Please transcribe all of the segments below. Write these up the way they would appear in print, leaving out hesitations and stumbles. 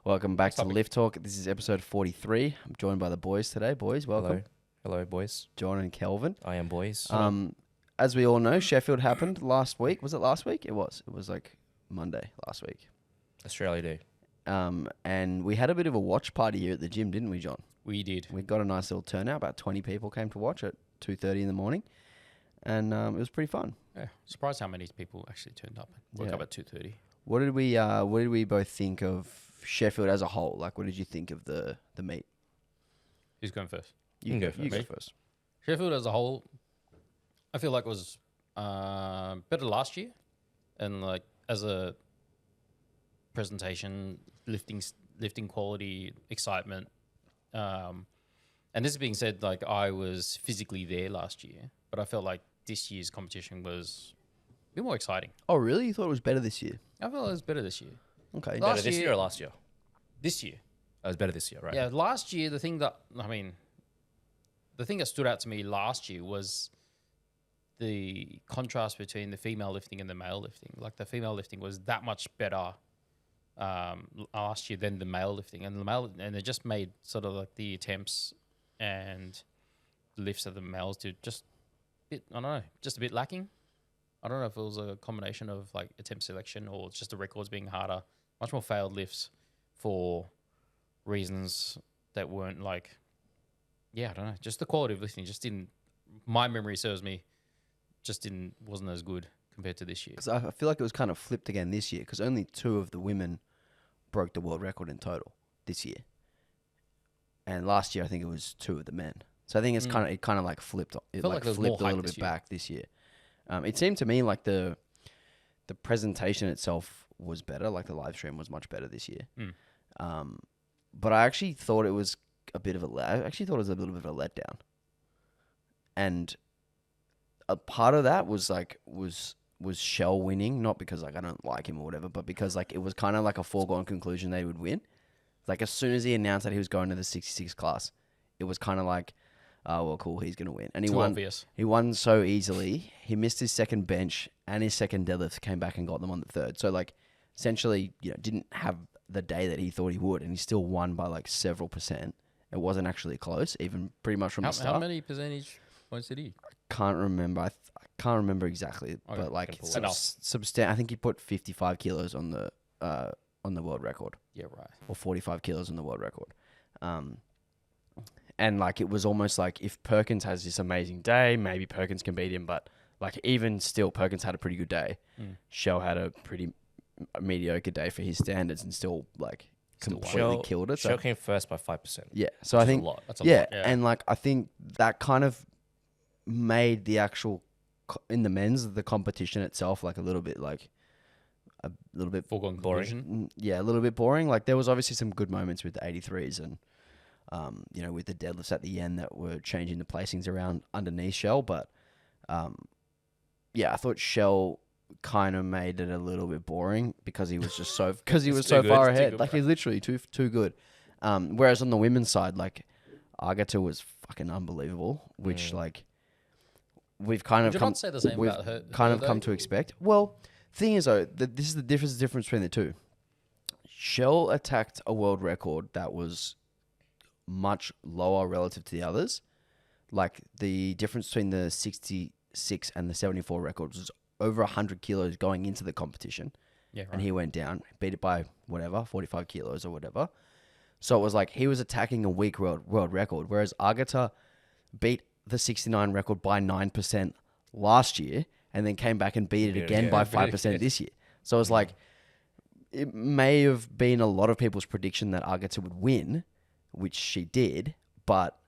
Welcome back to Lift Talk. This is episode 43. I'm joined by the boys today. Boys, welcome. Hello, boys. John and Kelvin. I am boys. As we all know, Sheffield happened last week. Was it last week? It was. It was like Monday last week. Australia Day. And we had a bit of a watch party here at the gym, didn't we, John? We did. We got a nice little turnout. About 20 people came to watch at 2:30 in the morning. And it was pretty fun. Yeah, surprised how many people actually turned up. Woke up at 2:30. What did we both think of Sheffield as a whole? Like, what did you think of the meet? Who's going first? You go first. Sheffield as a whole, I feel like it was better last year, and like as a presentation, lifting quality, excitement. And this being said, like I was physically there last year, but I felt like this year's competition was a bit more exciting. Oh, really? You thought it was better this year? I felt it was better this year. Okay. Better this year or last year? This year. It was better this year, right? Yeah, last year, the thing that stood out to me last year was the contrast between the female lifting and the male lifting. Like the female lifting was that much better last year than the male lifting, and they just made sort of like the attempts and lifts of the males to just a bit lacking. I don't know if it was a combination of like attempt selection or just the records being harder. Much more failed lifts for reasons that weren't like, I don't know. Just the quality of lifting just didn't. My memory serves me, wasn't as good compared to this year. Because I feel like it was kind of flipped again this year. Because only 2 of the women broke the world record in total this year, and last year I think it was 2 of the men. So I think it's kind of like flipped. It felt like there was flipped a more little hype bit back this year. It seemed to me like the presentation itself was better. Like the live stream was much better this year. But I actually thought it was a bit of a little bit of a letdown. And a part of that was Shell winning, not because like I don't like him or whatever, but because like it was kind of like a foregone conclusion they would win. Like as soon as he announced that he was going to the 66 class, it was kind of like, oh, well, cool, he's going to win. And he won. Obvious. He won so easily. He missed his second bench and his second deadlift, came back and got them on the third. So, like, essentially, didn't have the day that he thought he would, and he still won by, like, several percent. It wasn't actually close, even pretty much from the start. How many percentage points did he? Can't remember. I can't remember exactly, Okay, but, like, enough. I think he put 55 kilos on the world record. Yeah, right. Or 45 kilos on the world record. And, like, it was almost like if Perkins has this amazing day, maybe Perkins can beat him. But, like, even still, Perkins had a pretty good day. Shell had a pretty mediocre day for his standards and still, like, completely killed it. Shell came first by 5%. Yeah. So I think, That's a lot. Yeah. And, like, I think that kind of made the actual, in the men's, the competition itself, like, a little bit Foregone conclusion. Yeah, a little bit boring. Like, there was obviously some good moments with the 83s and, with the deadlifts at the end that were changing the placings around underneath Shell. But, I thought Shell kind of made it a little bit boring because he was just so far ahead. Like, he's literally too good. Whereas on the women's side, like, Agata was fucking unbelievable, which like we've kind of come to expect. Well, thing is though, this is the difference between the two. Shell attacked a world record that was much lower relative to the others. Like the difference between the 66 and the 74 records was over 100 kilos going into the competition. Yeah, right. And he went down, beat it by 45 kilos or whatever. So it was like he was attacking a weak world record, whereas Agata beat the 69 record by 9% last year and then came back and beat it again by 5% this year. So it was like, it may have been a lot of people's prediction that Agata would win, which she did, but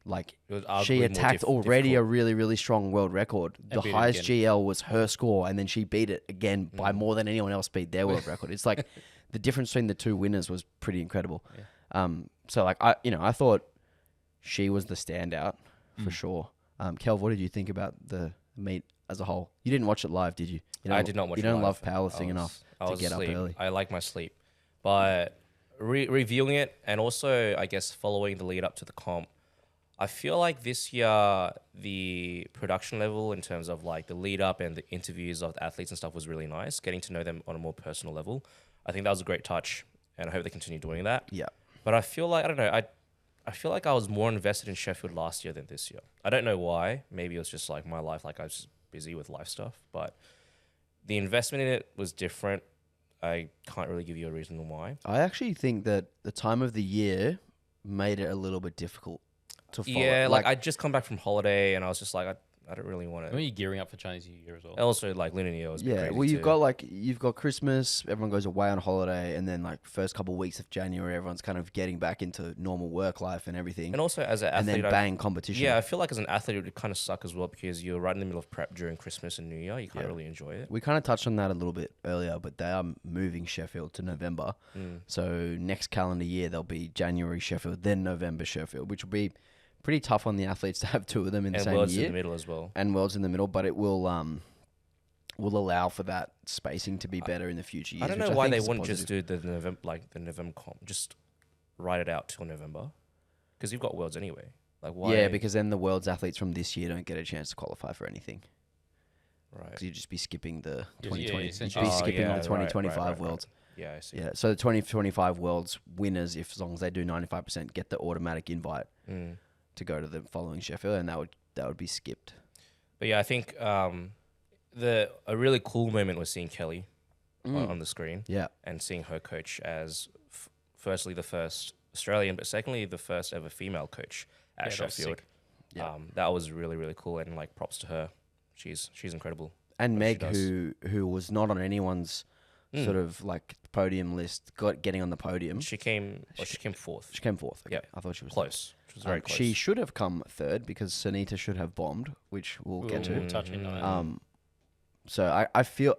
like she attacked already a really, really strong world record. The highest GL was her score, and then she beat it again by more than anyone else beat their world record. It's like the difference between the two winners was pretty incredible. Yeah. So like I thought she was the standout for sure. Kel, what did you think about the meet as a whole? You didn't watch it live, did you? I did not watch it live. You don't love powerlifting enough to get up early. I like my sleep. But reviewing it and also, I guess, following the lead up to the comp, I feel like this year the production level in terms of like the lead up and the interviews of the athletes and stuff was really nice. Getting to know them on a more personal level. I think that was a great touch. and I hope they continue doing that. Yeah. But I feel like, I don't know, I feel like I was more invested in Sheffield last year than this year. I don't know why. Maybe it was just like my life, like I was just busy with life stuff. But the investment in it was different. I can't really give you a reason why. I actually think that the time of the year made it a little bit difficult to follow. Yeah, like I'd just come back from holiday and I was just like, I don't really want When to. are you gearing up for Chinese New Year as well? Also, like Lunar New Year was yeah. crazy Well, too. you've got Christmas. Everyone goes away on holiday, and then like first couple of weeks of January, everyone's kind of getting back into normal work life and everything. And also as an And athlete, then bang, competition. yeah, I feel like as an athlete it would kind of suck as well because you're right in the middle of prep during Christmas and New Year. You can't really enjoy it. We kind of touched on that a little bit earlier, but they are moving Sheffield to November. So next calendar year, there'll be January Sheffield, then November Sheffield, which will be pretty tough on the athletes to have two of them in the And same Worlds year. in the middle as well. And Worlds in the middle, but it will allow for that spacing to be better in the future years. I don't know which why think they is a wouldn't just positive. do the November comp. Just write it out till November because you've got Worlds anyway. Like why? Yeah, because then the Worlds athletes from this year don't get a chance to qualify for anything. right. Because you'd just be skipping the Yeah, 2020. You'd essentially. be Oh, skipping yeah, the 2025 right. Worlds. Yeah, I see. Yeah, so the 2025 Worlds winners, if as long as they do 95%, get the automatic invite to go to the following Sheffield, and that would be skipped. But yeah, I think a really cool moment was seeing Kelly on the screen. Yeah, And seeing her coach as firstly the first Australian, but secondly the first ever female coach at Yeah, that was Sheffield. sick. Yeah. That was really, really cool, and like props to her. She's incredible. and What Meg, she who was not on anyone's sort of like podium list, getting on the podium. She came fourth. She came fourth. Okay. Yeah. I thought she was Close. She was very close. She should have come third because Sunita should have bombed, which we'll get to. We'll touch on that. So I feel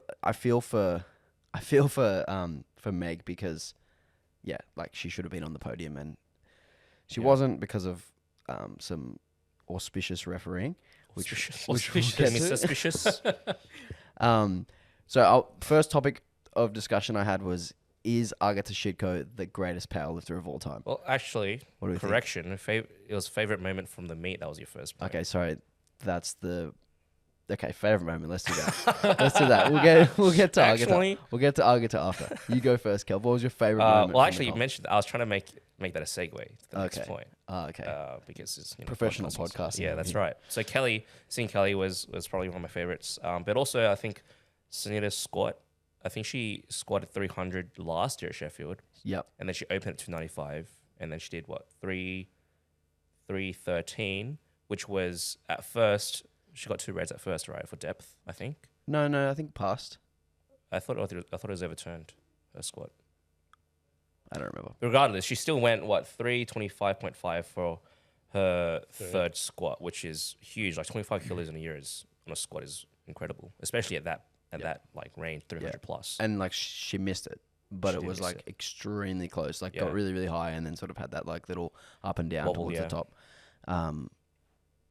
for Meg because yeah, like she should have been on the podium and she wasn't because of some auspicious refereeing, which we'll Auspicious. get I mean, to. suspicious. So our first topic of discussion I had was, is Agata Shidko the greatest powerlifter of all time? Well, actually, What do we think? correction. It was favorite moment from the meet. That was your first point. Okay, sorry, that's the favorite moment. Let's do that. Let's do that. We'll get to Actually- Agata. We'll get to Agata after. You go first, Kel. What was your favorite moment? Well, from actually, the you comp? mentioned that. I was trying to make that a segue to the next Okay. point. Okay. Because it's Professional podcasting. podcasting Yeah, over that's here. right. So seeing Kelly was probably one of my favorites. But also I think Sunita's squat. I think she squatted 300 last year at Sheffield, Yep. and then she opened at 295, and then she did what 313, which was at first she got 2 reds at first, right, for depth. I think. No, I think past. I thought it was overturned her squat. I don't remember. Regardless, she still went 325.5 for her third squat, which is huge. Like 25 kilos in a year on a squat is incredible, especially at that like range, 300 plus. And like she missed it, but She it did was miss like it. extremely close. Like Yeah. got really, really high, and then sort of had that like little up and down Wobble, towards yeah. the top.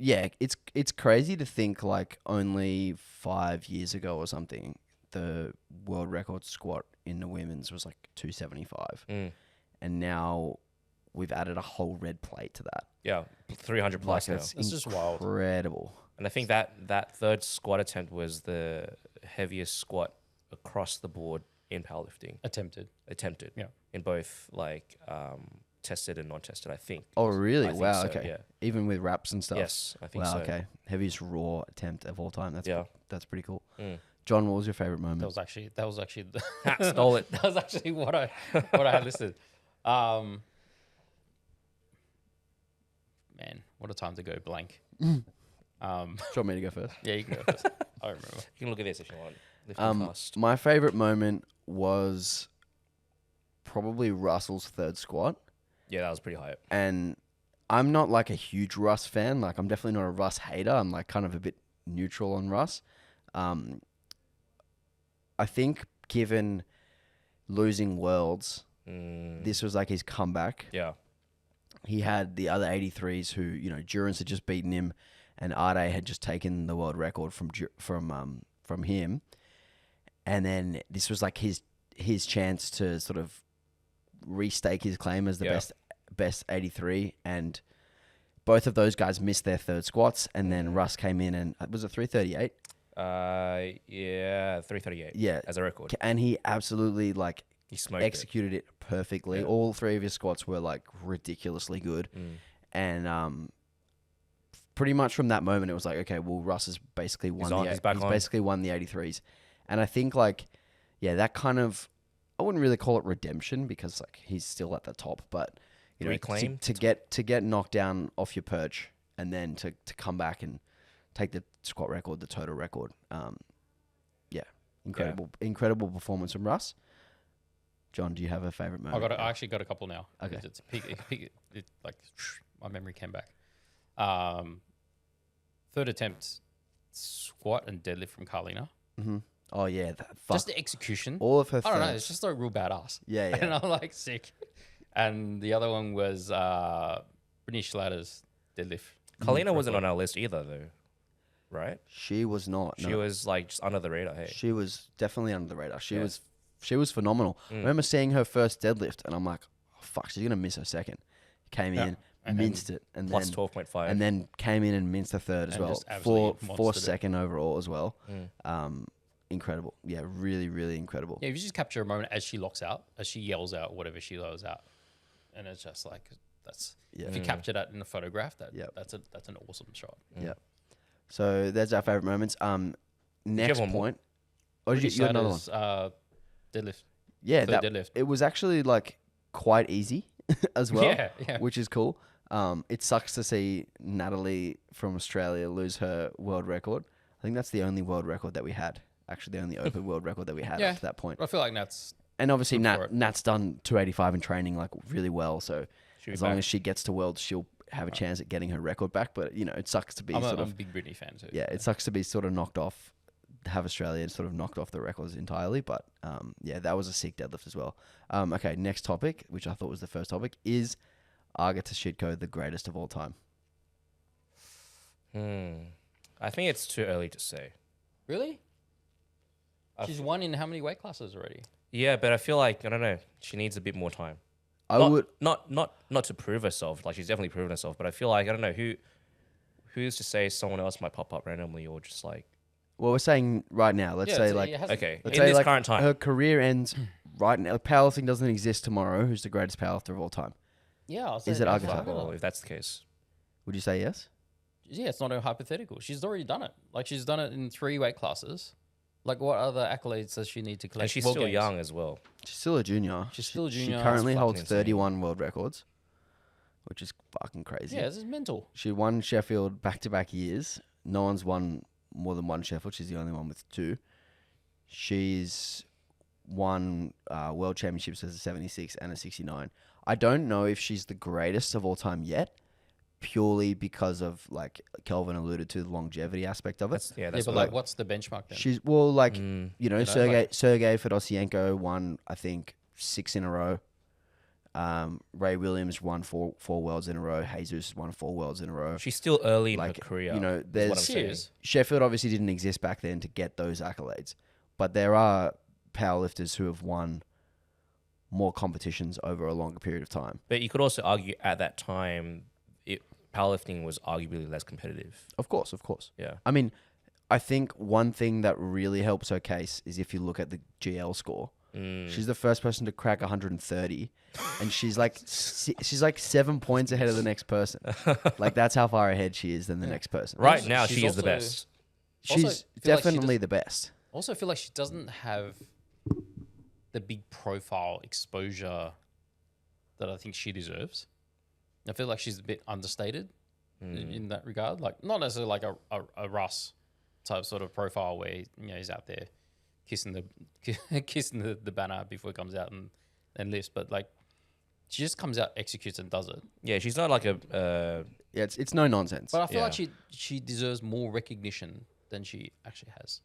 Yeah, it's crazy to think like only 5 years ago or something, the world record squat in the women's was like 275, and now we've added a whole red plate to that. Yeah, 300 plus now. It's It's just wild. incredible. And I think that third squat attempt was the heaviest squat across the board in powerlifting. Attempted. Attempted. In both like tested and non-tested, I think. Oh, really? I think Wow. so, Okay. yeah. Even with wraps and stuff. Yes, I think Wow. so. Okay. Heaviest raw attempt of all time. Yeah. That's pretty cool. John, what was your favorite moment? That was actually Stole it. That was actually what I had listed. Man, what a time to go blank. Do you want me to go first? Yeah, you can go first. I don't remember. You can look at this if you want. Lifting fast. My favorite moment was probably Russell's third squat. Yeah, that was pretty high up. And I'm not like a huge Russ fan. Like I'm definitely not a Russ hater. I'm like kind of a bit neutral on Russ. I think given losing Worlds, this was like his comeback. Yeah. He had the other 83s who, Durance had just beaten him, and Ade had just taken the world record from him. And then this was like his chance to sort of restake his claim as the best 83, and both of those guys missed their third squats, and then Russ came in and was it 338? Yeah, 338. Yeah, as a record. and he absolutely like He smoked it. executed it perfectly. Yeah. All three of his squats were like ridiculously good. And pretty much from that moment, it was like, okay, well, Russ has basically won on, he's back on. basically won the 83s. And I think like, yeah, that kind of, I wouldn't really call it redemption because like he's still at the top, but you know, Reclaim? to get knocked down off your perch and then to come back and take the squat record, the total record. Yeah, incredible performance from Russ. John, do you have a favorite moment? I actually got a couple now. Okay. It's like my memory came back. Third attempt squat and deadlift from Carlina. Mm-hmm. Oh yeah, Just the execution. all of her. I don't know. thirds. It's just like real badass. Yeah, yeah. And I'm like sick. And the other one was Brittany Schlatters deadlift. Kalina wasn't on our list either, though, right? She was not. She no. was like just under the radar. Hey, She was definitely under the radar. She Yeah. was phenomenal. I remember seeing her first deadlift, and I'm like, oh, fuck, she's gonna miss her second. Came in, And minced it, and plus then 12.5. and then came in and minced the third as And well. just absolutely For monstered it. second overall as well. Incredible. Yeah, really, really incredible. Yeah, if you just capture a moment as she locks out, as she yells out, whatever she yells out, and it's just like that's. Yeah. If you capture that in a photograph, Yep. that's an awesome shot. Yeah. So there's our favorite moments. Next one more? point. Oh, you had another one. Deadlift. Yeah, third deadlift. it was actually like quite easy as well. Yeah. Which is cool. It sucks to see Natalie from Australia lose her world record. I think that's the only world record that we had. Actually, the only open world record that we had up to that point. I feel like that's And obviously, Good for it. Nat's done 285 in training like really well. So She'll be as long back. as she gets to worlds, she'll have a chance at getting her record back. But you know, it sucks to be I'm sort a of big Britney fan too. yeah, it sucks to be sort of knocked off. Have Australia sort of knocked off the records entirely, but yeah, that was a sick deadlift as well. Okay, next topic, which I thought was the first topic, is Aga Tashitko the greatest of all time? I think it's too early to say. Really? I She's won in how many weight classes already? Yeah, but I feel like I don't know. She needs a bit more time. I not, would. not to prove herself. Like she's definitely proven herself. But I feel like I don't know who's to say someone else might pop up randomly or just like Well, we're saying right now. Let's say like okay let's in say this like current time. her career ends right now. Powerlifting doesn't exist tomorrow. Who's the greatest powerlifter of all time? Yeah, I'll say Is it that's Agatha? Agatha. Well, if that's the case, Would you say yes? Yeah, it's not a hypothetical. She's already done it. Like she's done it in 3 weight classes. Like what other accolades does she need to collect? and she's World still Games. young as well. She's still a junior. She's still a junior. She currently That's holds fucking insane. 31 world records, which is fucking crazy. Yeah, this is mental. She won Sheffield back-to-back years. No one's won more than one Sheffield. She's the only one with 2. She's won world championships as a 76 and a 69. I don't know if she's the greatest of all time yet, purely because of, like Kelvin alluded to, the longevity aspect of it. That's But what like, what's the benchmark then? She's, well, like, Mm. you know, You know, Sergey like- Fedosienko won, I think, 6 in a row. Ray Williams won four worlds in a row. Jesus won 4 worlds in a row. she's still early in Like, her career. you know, is what I'm there's She saying. is. Sheffield obviously didn't exist back then to get those accolades, but there are powerlifters who have won more competitions over a longer period of time. But you could also argue at that time, powerlifting was arguably less competitive. Of course. Yeah. I mean, I think one thing that really helps her case is if you look at the GL score. She's the first person to crack 130, and she's like 7 points ahead of the next person. Like that's how far ahead she is than the next person. Right Also, now, she's she is the also- best. She's Also, feel like she definitely the best. Also, I feel like she doesn't have the big profile exposure that I think she deserves. I feel like she's a bit understated in that regard. Like not necessarily like a Russ type sort of profile where he's out there kissing the banner before it comes out and lifts, but like she just comes out, executes, and does it. Yeah, she's not like a. Yeah, it's no nonsense. But I feel Yeah. like she deserves more recognition than she actually has.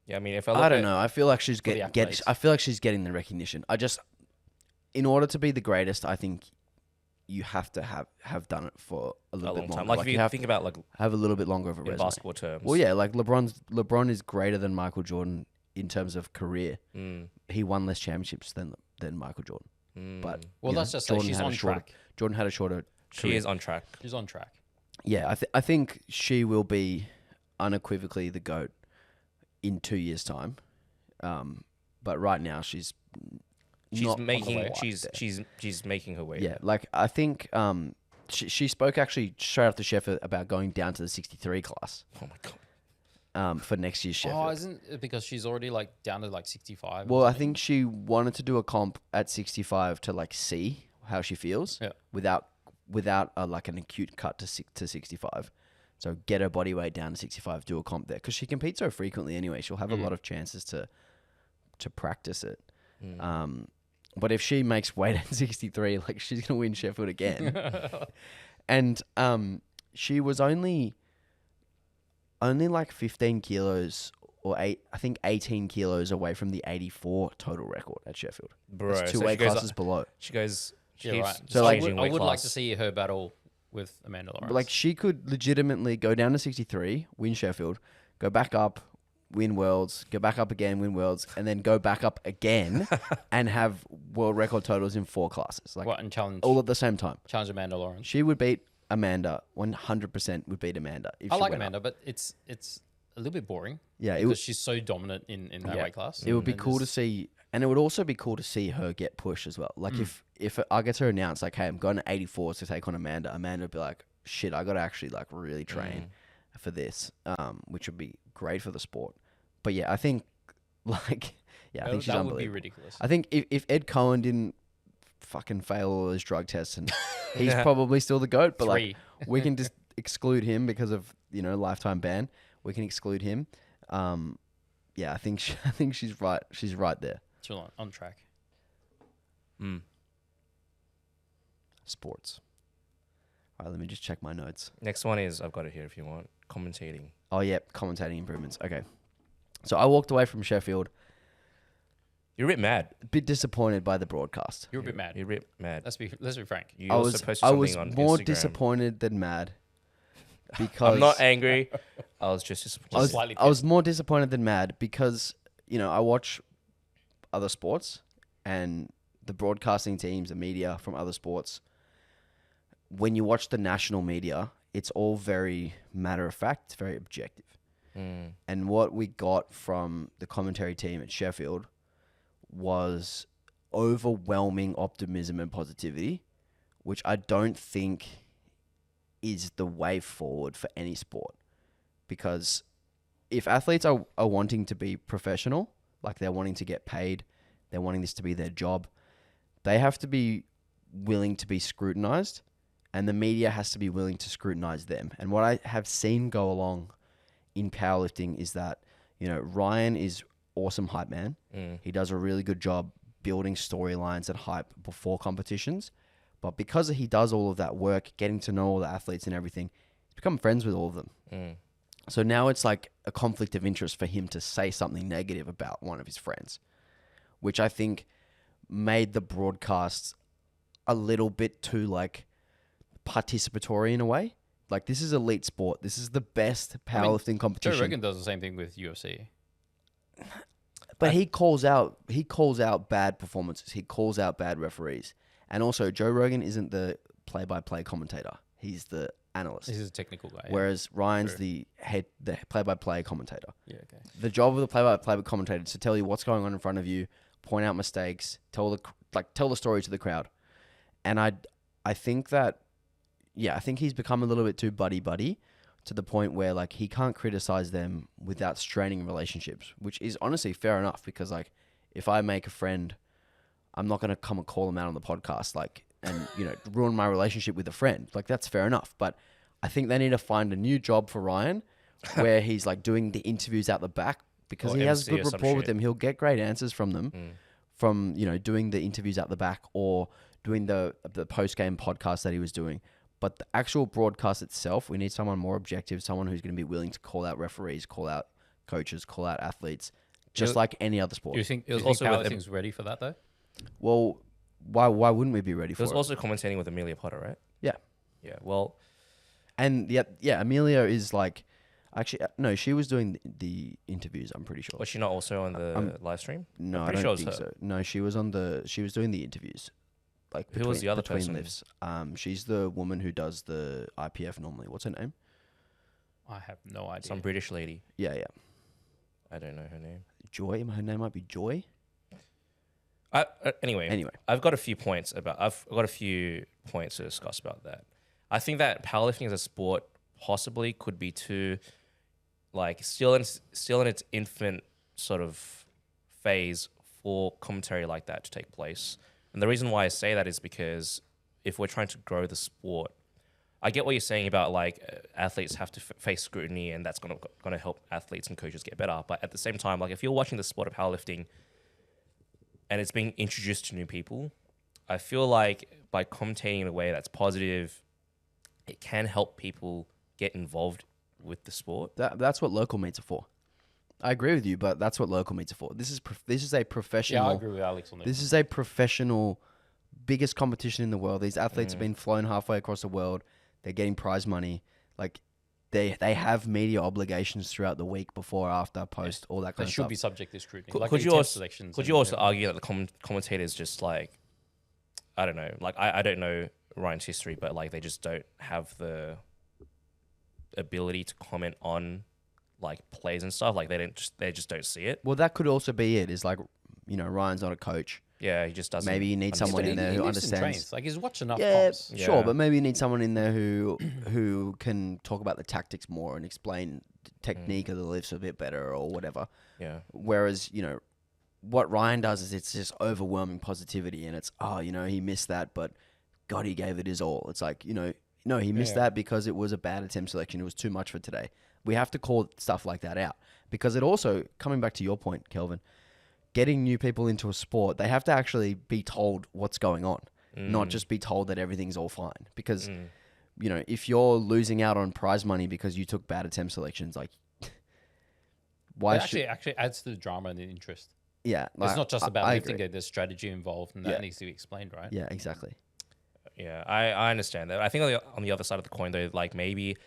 Yeah, I mean, if I look I don't at- know. I feel like she's the accolades. I feel like she's getting the recognition. In order to be the greatest, I think you have to have done it for a a little long bit time. longer. Like if you have think to about like have a little bit longer of a in resume. basketball terms. Well, yeah, like LeBron is greater than Michael Jordan in terms of career. Mm. He won less championships than Michael Jordan. But Well, you let's know, just say she's had a on shorter- track. Jordan had a shorter. She career. is on track. She's on track. Yeah, I think she will be unequivocally the GOAT in 2 years' time. but right now she's She's not making quite there. she's making her way. Yeah, like I think she spoke actually straight after Sheffield about going down to the 63 class Oh my god. for next year's Sheffield. Oh, isn't it because she's already like down to like 65? Well, I think she wanted to do a comp at 65 to like see how she feels Yeah. without like an acute cut to 65. So get her body weight down to 65, do a comp there because she competes so frequently anyway. She'll have a lot of chances to practice it. But if she makes weight at 63, like she's gonna win Sheffield again. And she was only like 15 kilos or 18 kilos away from the 84 total record at Sheffield. Bro, It's two so weight she goes classes below. She goes. She Yeah, keeps right. So, like, changing I weight would like class. to see her battle with Amanda Lawrence. Like she could legitimately go down to 63, win Sheffield, go back up, win Worlds, go back up again, win Worlds, and then go back up again and have world record totals in 4 classes. Like what, and challenge all at the same time. challenge Amanda Lawrence. She would beat Amanda, 100% would beat Amanda. If I she like went up. Amanda, but it's a little bit boring. Yeah, it because would, she's so dominant in that weight class. it would be And cool to just- see, and it would also be cool to see her get pushed as well. Like if I get her announced, like, hey, I'm going to 84 to take on Amanda, Amanda would be like, shit, I got to actually like really train for this, which would be great for the sport. But yeah, I think like, yeah, I think she's that would be unbelievable. ridiculous. I think if Ed Cohen didn't fucking fail all his drug tests, and he's probably still the GOAT, but like we can just exclude him because of, lifetime ban. We can exclude him. Yeah, I think she's right. She's right there. Still on track. Sports. All right, let me just check my notes. Next one is I've got it here if you want commentating. Oh, yeah, commentating improvements. Okay. So I walked away from Sheffield You're a bit mad. a bit disappointed by the broadcast. You're a bit mad. You're a bit mad. Let's be frank. You I also was posted something on more Instagram. disappointed than mad because I'm not angry. I was just disappointed. Slightly I was more disappointed than mad because, I watch other sports and the broadcasting teams and media from other sports. When you watch the national media, it's all very matter of fact. It's very objective. And what we got from the commentary team at Sheffield was overwhelming optimism and positivity, which I don't think is the way forward for any sport. Because if athletes are wanting to be professional, like they're wanting to get paid, they're wanting this to be their job, they have to be willing to be scrutinized, and the media has to be willing to scrutinize them. And what I have seen go along in powerlifting is that, Ryan is awesome hype man. He does a really good job building storylines and hype before competitions. But because he does all of that work, getting to know all the athletes and everything, he's become friends with all of them. So now it's like a conflict of interest for him to say something negative about one of his friends, which I think made the broadcasts a little bit too like participatory in a way. Like, this is elite sport. This is the best powerlifting competition. Joe Rogan does the same thing with UFC. But he calls out bad performances. He calls out bad referees. And also, Joe Rogan isn't the play-by-play commentator. He's the analyst. He's a technical guy. Whereas Ryan's the play-by-play commentator. Yeah, okay. The job of the play-by-play commentator is to tell you what's going on in front of you, point out mistakes, tell the story to the crowd. And I think that, I think he's become a little bit too buddy-buddy to the point where, like, he can't criticize them without straining relationships, which is honestly fair enough because, like, if I make a friend, I'm not going to come and call them out on the podcast, like, and, ruin my relationship with a friend. Like, that's fair enough. But I think they need to find a new job for Ryan where he's, like, doing the interviews out the back because Or he has MC good or some rapport with shit. them. He'll get great answers from them from, doing the interviews out the back or doing the post-game podcast that he was doing. But the actual broadcast itself, we need someone more objective, someone who's going to be willing to call out referees, call out coaches, call out athletes, just like any other sport. Do you think, It was do you think also with powerlifting's ready for that, though? Well, why wouldn't we be ready He for was it? also commentating with Amelia Potter, right? Yeah. Yeah. Well, And Amelia is like, actually, no, she was doing the interviews, I'm pretty sure. was she not also on the live stream? No, I'm I pretty don't sure it think was her. so. No, she was doing the interviews. Like, Who was the other between person? lifts. She's the woman who does the IPF normally. What's her name? I have no idea. Some British lady. Yeah. I don't know her name. Joy. Her name might be Joy. Anyway, I've got a few points to discuss about that. I think that powerlifting as a sport possibly could be too, like, still in its infant sort of phase for commentary like that to take place. And the reason why I say that is because if we're trying to grow the sport, I get what you're saying about like athletes have to face scrutiny, and that's gonna help athletes and coaches get better. But at the same time, like if you're watching the sport of powerlifting and it's being introduced to new people, I feel like by commentating in a way that's positive, it can help people get involved with the sport. That's what local meets are for. I agree with you, but that's what local meets are for. This is a professional. Yeah, I agree with Alex on that. This is a professional, biggest competition in the world. These athletes have been flown halfway across the world. They're getting prize money. Like they have media obligations throughout the week, before, after, post, all that kind They of should stuff. be subject to scrutiny. Could, Like could you test also selections could and you also everything. argue that the commentators just like, I don't know, like I don't know Ryan's history, but like they just don't have the ability to comment on like plays and stuff. Like they just don't see it. Well, that could also be it. Is like, Ryan's not a coach. Yeah, he just doesn't. Maybe you need understand. someone But in there he who lives and understands. trains. Like he's watched enough Yeah, comps. sure, Yeah. but maybe you need someone in there who can talk about the tactics more and explain the technique of the lifts a bit better or whatever. Yeah. Whereas, what Ryan does is it's just overwhelming positivity, and it's, he missed that, but God, he gave it his all. It's like, no, he missed that because it was a bad attempt selection. It was too much for today. We have to call stuff like that out, because it also, coming back to your point, Kelvin, getting new people into a sport, they have to actually be told what's going on, not just be told that everything's all fine. Because, if you're losing out on prize money because you took bad attempt selections, like, why It should... actually adds to the drama and the interest. Yeah. It's not just about I lifting agree. it. There's strategy involved, and that needs to be explained, right? Yeah, exactly. Yeah, I understand that. I think on the other side of the coin, though, like maybe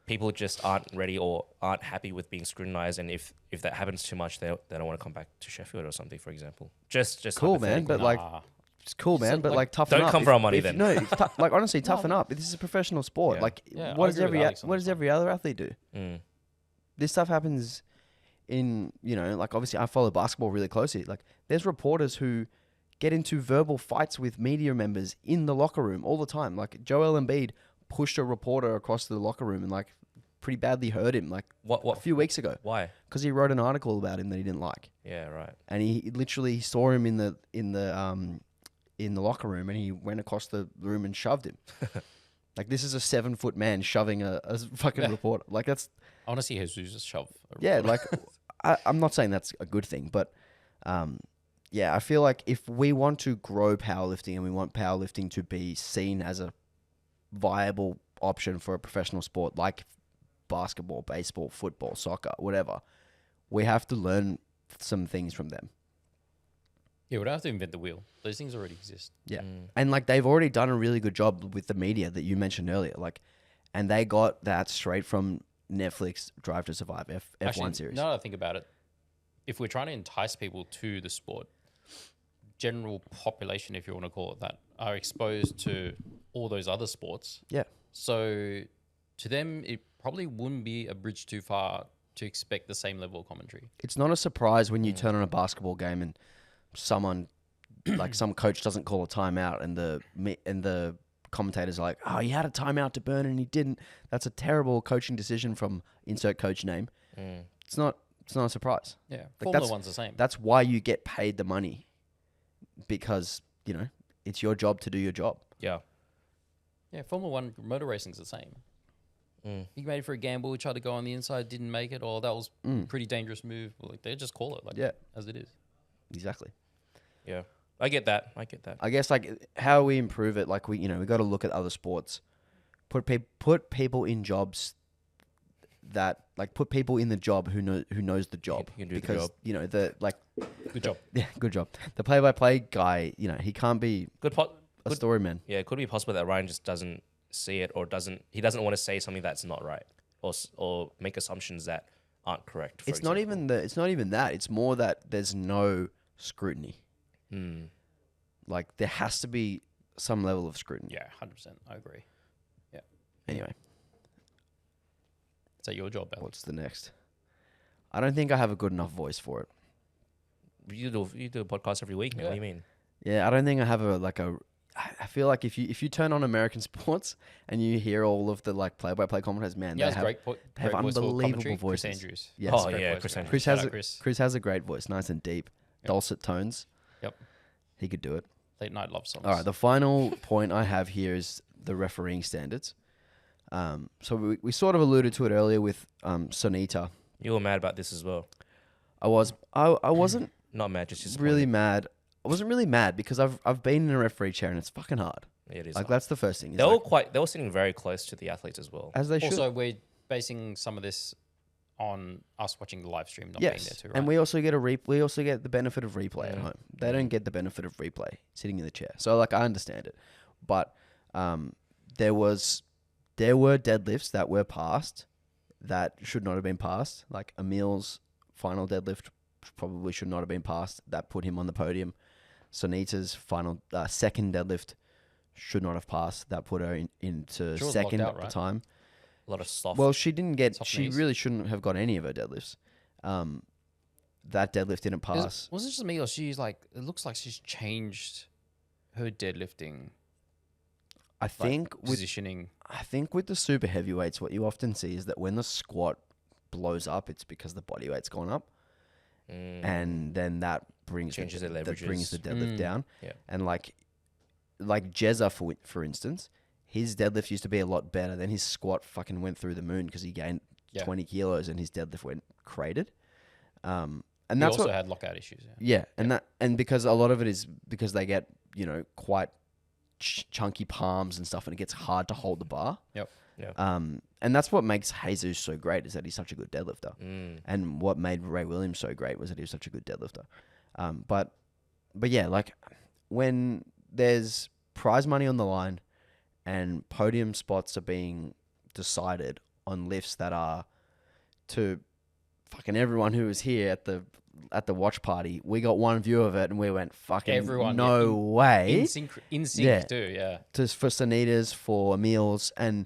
people just aren't ready or aren't happy with being scrutinized, and if that happens too much, they don't want to come back to Sheffield or something, for example. Just Cool, man. hypothetically. But like, Nah. it's cool, man. So, But like, like, toughen don't up. come for our money then. No, like honestly, toughen up. This is a professional sport. Yeah. Like, Yeah, what I does agree with Alex on what this does one. every other athlete do? Mm. This stuff happens in, like, obviously I follow basketball really closely. Like, there's reporters who get into verbal fights with media members in the locker room all the time. Like, Joel Embiid pushed a reporter across the locker room and like pretty badly hurt him like What a few weeks ago, Why? because he wrote an article about him that he didn't like. Yeah, right. And he literally saw him in the locker room, and he went across the room and shoved him. Like, this is a 7-foot man shoving a fucking reporter. Like, that's... I want to see Jesus shove. Yeah, like, I'm not saying that's a good thing, but yeah, I feel like if we want to grow powerlifting and we want powerlifting to be seen as a viable option for a professional sport like basketball, baseball, football, soccer, whatever, we have to learn some things from them. Yeah, we don't have to invent the wheel. Those things already exist. Yeah. And like, they've already done a really good job with the media that you mentioned earlier. Like, and they got that straight from Netflix Drive to Survive F1 Actually, series. now that I think about it, if we're trying to entice people to the sport, general population, if you want to call it that, are exposed to all those other sports. Yeah. So to them, it probably wouldn't be a bridge too far to expect the same level of commentary. It's not a surprise when you turn on a basketball game and someone, like some coach doesn't call a timeout, and the commentators are like, "Oh, he had a timeout to burn and he didn't. That's a terrible coaching decision from insert coach name." It's not a surprise. Yeah, Like, Formula One's the same. That's why you get paid the money, because it's your job to do your job. Yeah. Yeah, Formula One motor racing's the same. You made it for a gamble, tried to go on the inside, didn't make it, or that was a pretty dangerous move. Like, they just call it like as it is. Exactly. Yeah. I get that. I guess, like, how we improve it, like, we got to look at other sports, put people in jobs that, like, put people in the job who knows the job, Who can do the because job. Good job. yeah, good job. The play-by-play guy, he can't be a story man. Yeah, it could be possible that Ryan just doesn't see it, or he doesn't want to say something that's not right, or make assumptions that aren't correct. It's not even that. It's more that there's no scrutiny. Like, there has to be some level of scrutiny. Yeah, 100%. I agree. Yeah. Anyway, Is that your job, Alex? what's the next? I don't think I have a good enough voice for it. You do a podcast every week, man. What do you mean? Yeah, I don't think I have I feel like if you turn on American sports and you hear all of the like play-by-play commentators, man, Yeah, they it's they have unbelievable voices. Chris Andrews. Yes. Oh Great yeah, voice, Chris man. Andrews. Chris Shout has out Chris has a great voice, nice and deep, dulcet tones. Yep. He could do it. Late night love songs. All right, the final point I have here is the refereeing standards. So we sort of alluded to it earlier with Sonita. You were mad about this as well. I wasn't Not mad, just really disappointed. mad. I wasn't really mad because I've been in a referee chair and it's fucking hard. Yeah, it is. Like hard. that's the first thing. Is They were like, they were sitting very close to the athletes as well. as they should. Also, we're basing some of this on us watching the live stream, not being there Yes, too, right? and we also get we also get the benefit of replay at Yeah. home. They don't get the benefit of replay sitting in the chair. So like I understand it, but there were deadlifts that were passed that should not have been passed. Like Emil's final deadlift probably should not have been passed. That put him on the podium. Sonita's final second deadlift should not have passed. That put her into She was second locked out, at right? the time. A lot of soft. Well, she didn't get. Soft She knees. really shouldn't have got any of her deadlifts. That deadlift didn't pass. Was it just me or she's like, it looks like she's changed her deadlifting I think with positioning. the super heavyweights, what you often see is that when the squat blows up, it's because the body weight's gone up, and then that brings Changes the, the that brings the deadlift Mm. down. Yeah. And like Jezza for instance, his deadlift used to be a lot better. Then his squat fucking went through the moon because he gained Yeah. 20 kilos and his deadlift went crated. And He that's also what, had lockout issues. Yeah. yeah, and because a lot of it is because they get quite chunky palms and stuff, and it gets hard to hold the bar. Yep. Yeah. And that's what makes Jesus so great is that he's such a good deadlifter. Mm. And what made Ray Williams so great was that he was such a good deadlifter. But yeah, like when there's prize money on the line and podium spots are being decided on lifts that are to fucking everyone who was here at the watch party, we got one view of it and we went fucking Everyone, no yeah, way. In sync Yeah. too, yeah. For Sanitas, for Emil's, and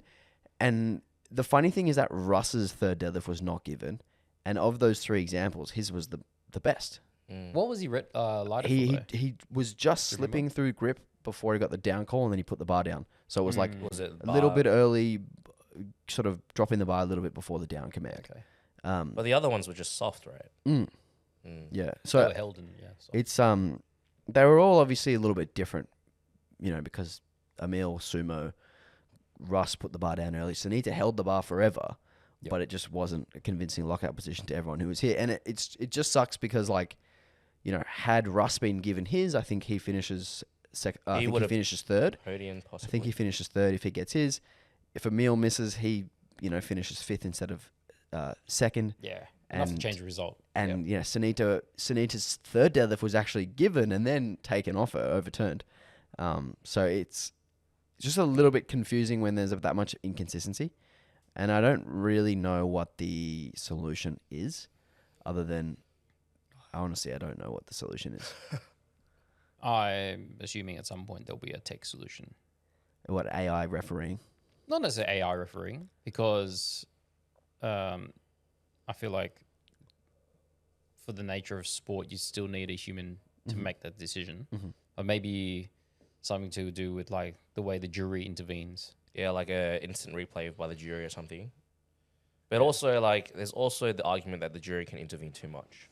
the funny thing is that Russ's third deadlift was not given, and of those three examples, his was the best. What was he lighter for He though? he was just Do you remember? slipping through grip before he got the down call, and then he put the bar down. So it was like Was it a little bar? bit early, sort of dropping the bar a little bit before the down command. Okay. But the other ones were just soft, right? Yeah. They So were held in, yeah. So. it's they were all obviously a little bit different, because Emil, Sumo, Russ put the bar down early. Sunita held the bar forever, Yep. but it just wasn't a convincing lockout position to everyone who was here. And it just sucks because had Russ been given his, I think he finishes I think he would've- finishes third. Podium, I possibly. think he finishes third if he gets his. If Emil misses, he finishes fifth instead of second. Yeah. Enough to and- change the result. And Sunita's third deadlift was actually given and then taken off her, overturned. So it's just a little bit confusing when there's that much inconsistency, and I don't really know what the solution is, other than honestly I don't know what the solution is. I'm assuming at some point there'll be a tech solution. What AI refereeing? Not necessarily AI refereeing, because I feel like for the nature of sport, you still need a human to make that decision. Or maybe something to do with like the way the jury intervenes. Yeah, like a instant replay by the jury or something. But also, like, there's also the argument that the jury can intervene too much.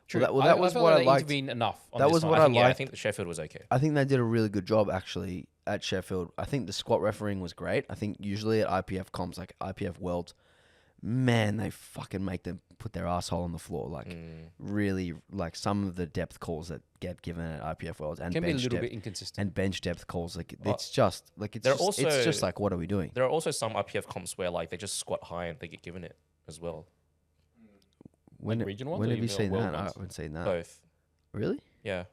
True. that was felt what like I they liked. intervened enough. On That this was one. what I I think, yeah, I liked. think the Sheffield was okay. I think they did a really good job actually at Sheffield. I think the squat refereeing was great. I think usually at IPF comps, like IPF Worlds, man, they fucking make them put their asshole on the floor. Like really, like some of the depth calls that get given at IPF Worlds and Can be a bench little depth bit inconsistent. and bench depth calls. Like Well, it's just like they're it's just also- like what are we doing? There are also some IPF comps where, like, they just squat high and they get given it as well. When regional ones when or have you even seen world that? I ones? haven't seen that. Both. Really? Yeah.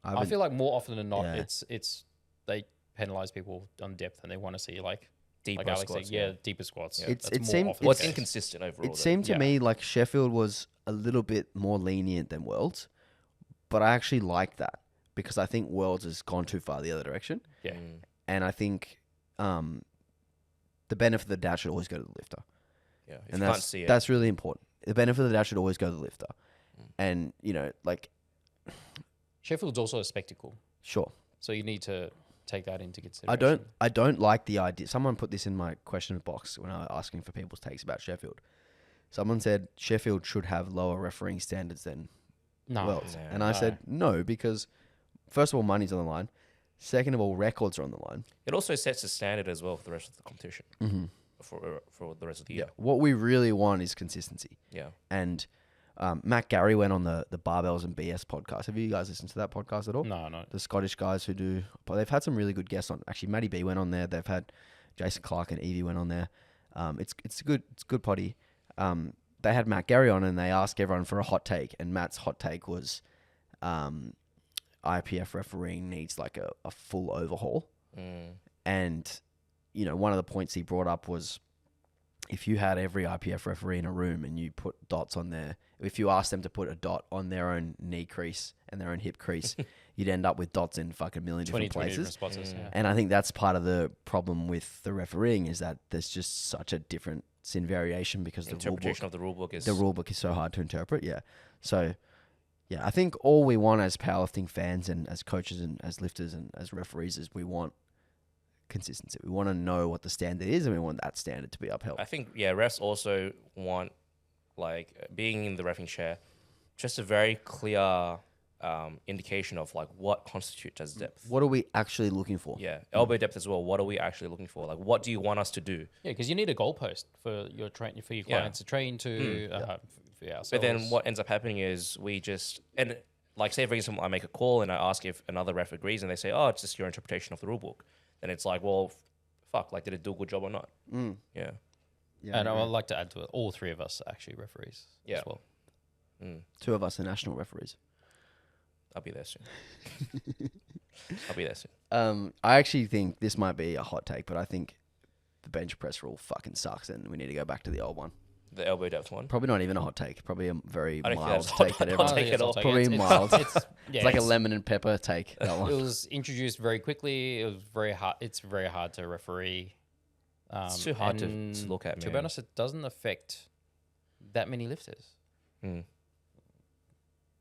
I haven't- feel like more often than not, Yeah. it's they penalize people on depth and they want to see like Deeper Alex squats. said, yeah, deeper squats. Yeah. It That's more seemed- often What's the case. inconsistent overall? It seemed to Yeah. me like Sheffield was a little bit more lenient than Worlds, but I actually like that because I think Worlds has gone too far the other direction. Yeah. And I think the benefit of the doubt should always go to the lifter. Yeah. If And you can't see it. that's really important. The benefit of the doubt should always go to the lifter. And, you know, like, Sheffield's also a spectacle, sure. so you need to take that into consideration. I don't like the idea. Someone put this in my question box when I was asking for people's takes about Sheffield. Someone said Sheffield should have lower refereeing standards than No, Worlds. No. And I No. said no, because first of all, money's on the line. Second of all, records are on the line. It also sets a standard as well for the rest of the competition Mm-hmm. for the rest of the Yeah. year. What we really want is consistency. Yeah. And Matt Gary went on the Barbells and BS podcast. Have you guys listened to that podcast at all? no. The Scottish guys who do, but they've had some really good guests on. Actually, Matty B went on there. They've had Jason Clark and Evie went on there. It's good potty. They had Matt Gary on, and they asked everyone for a hot take. And Matt's hot take was, IPF refereeing needs like a full overhaul. And you know, one of the points he brought up was, if you had every IPF referee in a room and you put dots on there, if you asked them to put a dot on their own knee crease and their own hip crease, you'd end up with dots in fucking a million different 20 places. different spots. Yeah. And I think that's part of the problem with the refereeing, is that there's just such a difference in variation because Interpretation of the rule book is the rule book is so hard to interpret. Yeah. So, yeah, I think all we want as powerlifting fans and as coaches and as lifters and as referees is we want consistency. We want to know what the standard is, and we want that standard to be upheld. I think refs also want, like, being in the reffing chair, just a very clear indication of like what constitutes as depth. What are we actually looking for? Yeah, elbow depth as well. What are we actually looking for? Like, what do you want us to do? Yeah, because you need a goalpost for your clients to train to. For ourselves. But then what ends up happening is we just, and like, say for example, I make a call and I ask if another ref agrees, and they say, "Oh, it's just your interpretation of the rule book." Then it's like, well, fuck, like, did it do a good job or not? Yeah. Yeah, And I I agree. would like to add to it, all three of us are actually referees Yeah. as well. Two of us are national referees. I'll be there soon. I'll be there soon. I actually think this might be a hot take, but I think the bench press rule fucking sucks, and we need to go back to the old one. The elbow depth one. Probably not even a hot take. Probably a very I don't think mild that's take hot- that hot everyone. take at all. Probably mild. It's It's like a lemon and pepper take. That It one. was introduced very quickly. It was very hard. It's very hard to referee. It's too hard to and look at, To be man. honest, it doesn't affect that many lifters. Mm.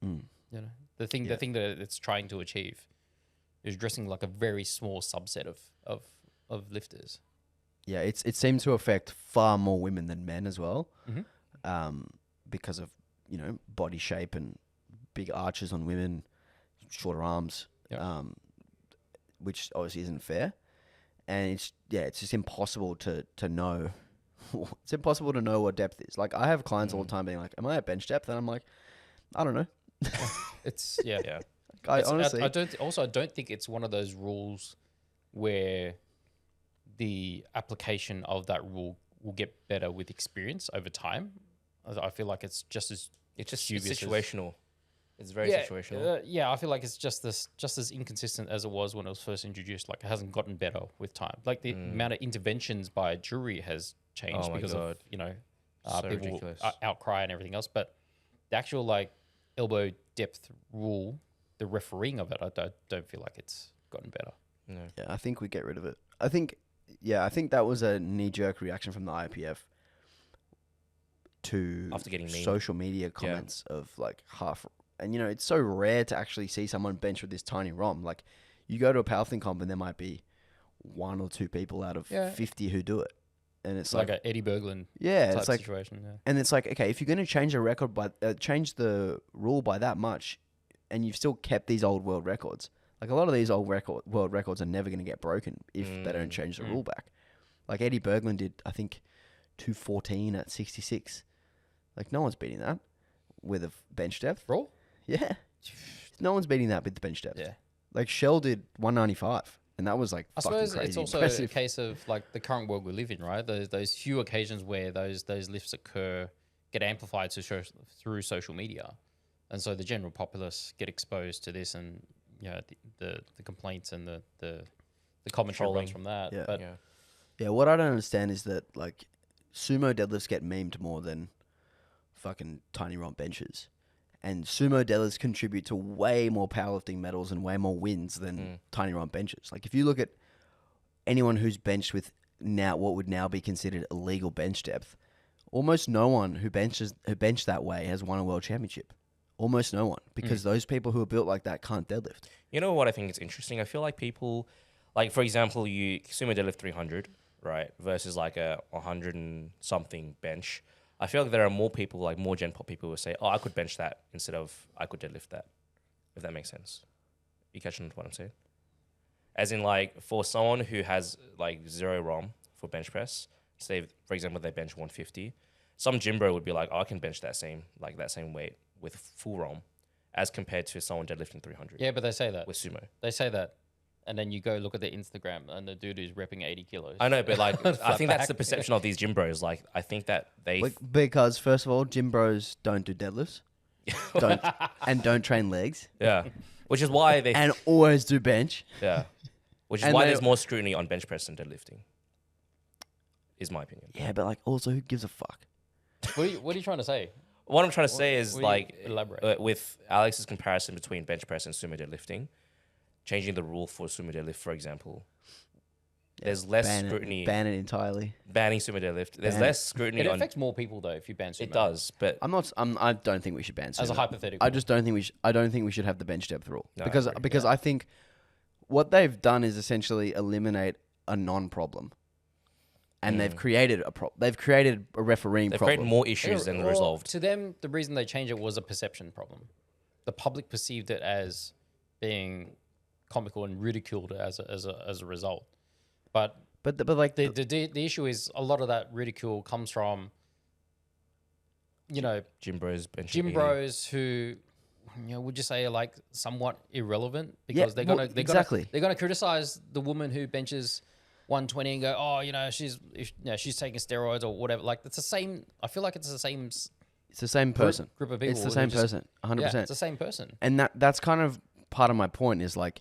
Mm. You know, the thing Yeah. that it's trying to achieve is addressing like a very small subset of lifters. Yeah, it seems to affect far more women than men as well, Mhm. because of, you know, body shape and big arches on women, shorter arms, Yep. which obviously isn't fair. And it's just impossible to know. It's impossible to know what depth is. Like, I have clients all the time being like, "Am I at bench depth?" And I'm like, "I don't know." It's yeah. Yeah. I It's- honestly, I don't think it's one of those rules where the application of that rule will get better with experience over time. I feel like it's just as It's just dubious as- situational. It's very situational. Yeah, I feel like it's just as inconsistent as it was when it was first introduced. Like, it hasn't gotten better with time. Like, the amount of interventions by a jury has changed Oh my because God. of, you know, So people ridiculous. outcry and everything else. But the actual like elbow depth rule, the refereeing of it, I don't feel like it's gotten better. No. yeah, I think we get rid of it. I think that was a knee-jerk reaction from the IPF to After getting memed. social media comments of like half. And, you know, it's so rare to actually see someone bench with this tiny ROM. Like, you go to a powerlifting comp and there might be one or two people out of Yeah. 50 who do it. And it's It's like like, a Eddie Berglund yeah, type it's like, situation. Yeah. and it's like, okay, if you're going to change a record by, change the rule by that much, and you've still kept these old world records, like a lot of these old world records are never going to get broken if they don't change the rule back. Like Eddie Berglund did, I think, 214 at 66. Like, no one's beating that with a bench depth. Raw? Yeah. No one's beating that with the bench depth. Yeah. Like, Shell did 195, and that was like I fucking suppose crazy it's also impressive. a case of like the current world we live in, right? Those few occasions where those lifts occur get amplified through social media, and so the general populace get exposed to this, and you know the complaints and the commentary runs from that. Yeah. But Yeah. Yeah, what I don't understand is that, like, sumo deadlifts get memed more than fucking tiny romp benches. And sumo deadlifts contribute to way more powerlifting medals and way more wins than tiny romp benches. Like, if you look at anyone who's benched with now what would now be considered illegal bench depth, almost no one who benched that way has won a world championship. Almost no one, because those people who are built like that can't deadlift. You know what I think is interesting? I feel like people, like for example, you sumo deadlift 300, right, versus like a 100 and something bench. I feel like there are more people, like more Gen Pop people, who say, "Oh, I could bench that instead of I could deadlift that." If that makes sense, you catching what I'm saying? As in, like for someone who has like 0 ROM for bench press, say for example they bench 150, some gym bro would be like, "Oh, I can bench that same weight with full ROM," as compared to someone deadlifting 300. Yeah, but they say that. With sumo. They say that. And then you go look at their Instagram and the dude is repping 80 kilos. I know, but like, I Flat think that's back. the perception of these gym bros. Like, I think that they, Because first of all, gym bros don't do deadlifts, don't train legs, yeah, which is why they, and always do bench. yeah, which is And why they- there's more scrutiny on bench press than deadlifting. Is my opinion. Yeah, but like also, who gives a fuck? What are you trying to say? What I'm trying to say is what do you like, elaborate? with Alex's comparison between bench press and sumo deadlifting, changing the rule for sumo deadlift, for example, there's less scrutiny. Ban it entirely. Banning sumo deadlift. There's Ban it. less scrutiny It on. affects more people though if you ban sumo. It does, but I don't think we should ban As a sumo. hypothetical. I just don't think we should. I don't think we should have the bench depth rule No, I because agree. I think what they've done is essentially eliminate a non-problem, and they've created a They've created a refereeing they've problem. created more issues than Well, resolved. To them, the reason they changed it was a perception problem. The public perceived it as being comical and ridiculed as a result. But but like the issue is a lot of that ridicule comes from, you know, Gym bros, bench gym bros who, would you say are like somewhat irrelevant because Yeah, they're gonna criticize the woman who benches 120 and go, oh, she's taking steroids or whatever. Like it's the same. I feel like it's the same it's the same person. group of people. It's the who same just- person, 100%. Yeah, it's the same person. And that's kind of part of my point is like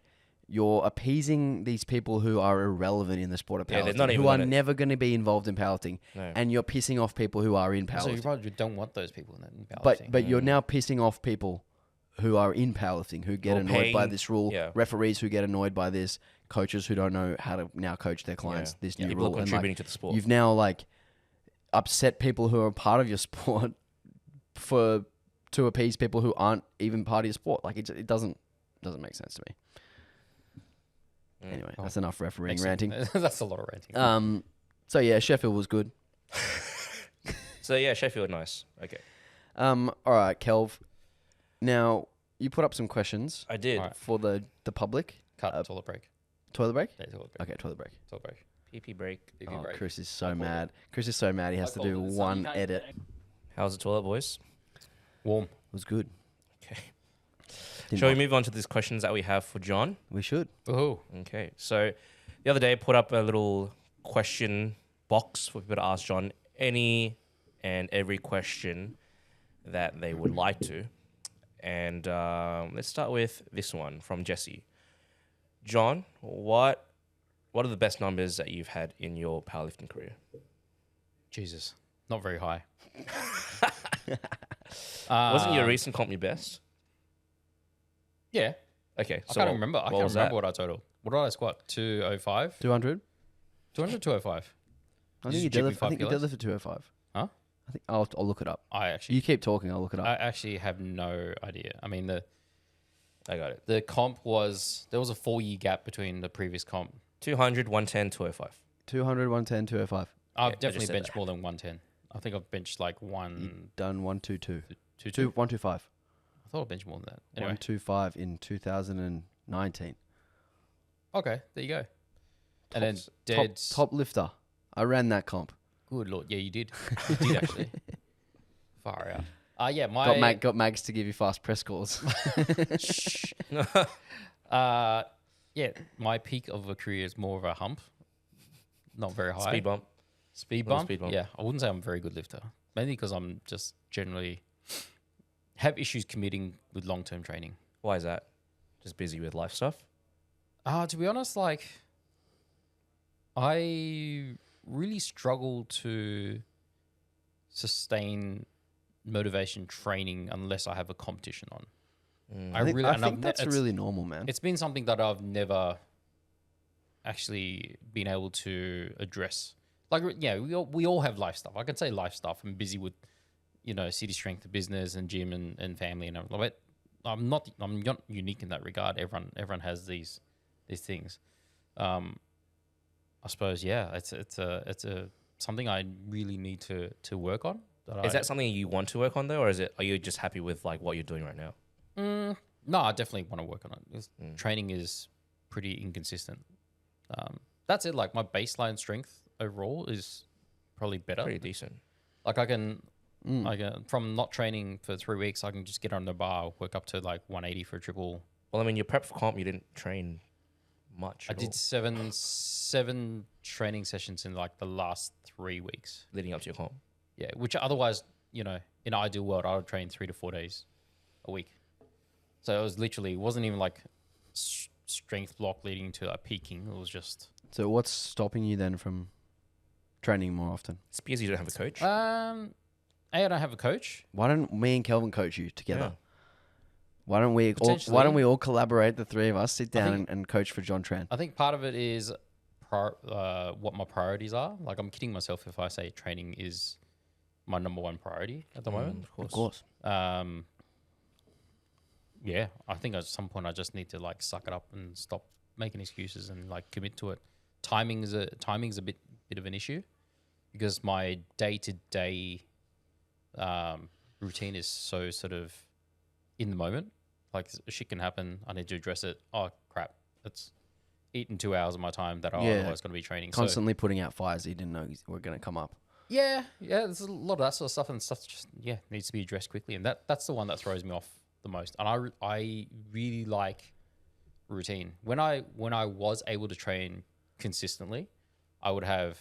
you're appeasing these people who are irrelevant in the sport of Yeah, powerlifting, they're not even who are gonna- never going to be involved in powerlifting, No. and you're pissing off people who are in So powerlifting. you probably don't want those people in powerlifting. But you're now pissing off people who are in powerlifting, who get Or annoyed by paying- this rule, yeah. referees who get annoyed by this, coaches who don't know how to now coach their clients this new People rule. are And, contributing to the sport. You've now like upset people who are part of your sport to appease people who aren't even part of your sport. Like it doesn't make sense to me. Anyway, that's enough refereeing Excellent. ranting. That's a lot of ranting. So yeah, Sheffield was good. So yeah, Sheffield, nice. Okay, All right, Kelv. Now you put up some questions I did. Alright. for the public. Cut toilet break. Toilet break. Yeah, toilet break. Okay, toilet break. Toilet break. PP break. PP Oh, break. Chris is so mad. Chris is so mad. He has to do one edit. It How's the toilet, boys? Warm. was good. Okay. Didn't Shall we mind. move on to these questions that we have for John? We should. Ooh. Okay. So the other day, I put up a little question box for people to ask John any and every question that they would like to. And let's start with this one from Jesse. John, what are the best numbers that you've had in your powerlifting career? Jesus. Not very high. Wasn't your recent comp your best? Yeah. Okay. I can't remember. I what can't was remember that? what I totaled. What did I squat? 205? 200. 200, 205. I Just think you GP deadlift. I think you 5 kilos? deadlifted 205. Huh? I think I'll look it up. I actually You keep talking. I'll look it up. I actually have no idea. I mean, I got it. the comp there was a 4-year gap between the previous comp. 200, 110, 205. 200, 110, 205. I've I just definitely said benched that. more than 110. I think I've benched like Done 122. 125. 125. I thought I benched more than that. Anyway, 125 in 2019. okay, there you go. And then Tops. dead. Top lifter. I ran that comp. Good lord, yeah, you did. You did actually. Far out. Yeah, my Got Mags to give you fast press scores. Shh. Yeah, my peak of a career is more of a hump, not very high. Speed bump. Speed Little bump. speed bump. Yeah, I wouldn't say I'm a very good lifter. Mainly because I'm just generally have issues committing with long-term training. Why is that? Just busy with life stuff? To be honest, like I really struggle to sustain motivation training unless I have a competition on. I think, and I've that's it's- really normal, man. It's been something that I've never actually been able to address. Like, yeah, we all have life stuff. I can say life stuff. I'm busy with, city strength to business and gym and family and everything. But I'm not unique in that regard. Everyone has these things. I suppose, yeah, it's a something I really need to work on. Is that something you want to work on though, or are you just happy with like what you're doing right now? No, I definitely want to work on it. Training is pretty inconsistent. That's it. Like my baseline strength overall is probably better. Pretty decent. Like I can from not training for 3 weeks, I can just get on the bar, work up to like 180 for a triple. Well, I mean, your prep for comp, you didn't train much. I did seven training sessions in like the last 3 weeks leading up to your comp. Yeah, which otherwise, in an ideal world, I would train 3 to 4 days a week. So it wasn't even like strength block leading to a peaking. It was just. So what's stopping you then from training more often? It's because you don't have a coach. I don't have a coach. Why don't me and Kelvin coach you together? Yeah. Why don't we all collaborate, the three of us, sit down and coach for John Tran? I think part of it is what my priorities are. Like I'm kidding myself if I say training is my number one priority at the moment. Of course. Yeah, I think at some point I just need to like suck it up and stop making excuses and like commit to it. Timing's a bit of an issue because my day-to-day routine is so sort of in the moment. Like shit can happen. I need to address it. Oh crap! It's eaten 2 hours of my time that I otherwise going to be training. Constantly putting out fires that you didn't know were going to come up. Yeah. There's a lot of that sort of stuff, and stuff just needs to be addressed quickly. And that's the one that throws me off the most. And I really like routine. When I was able to train consistently, I would have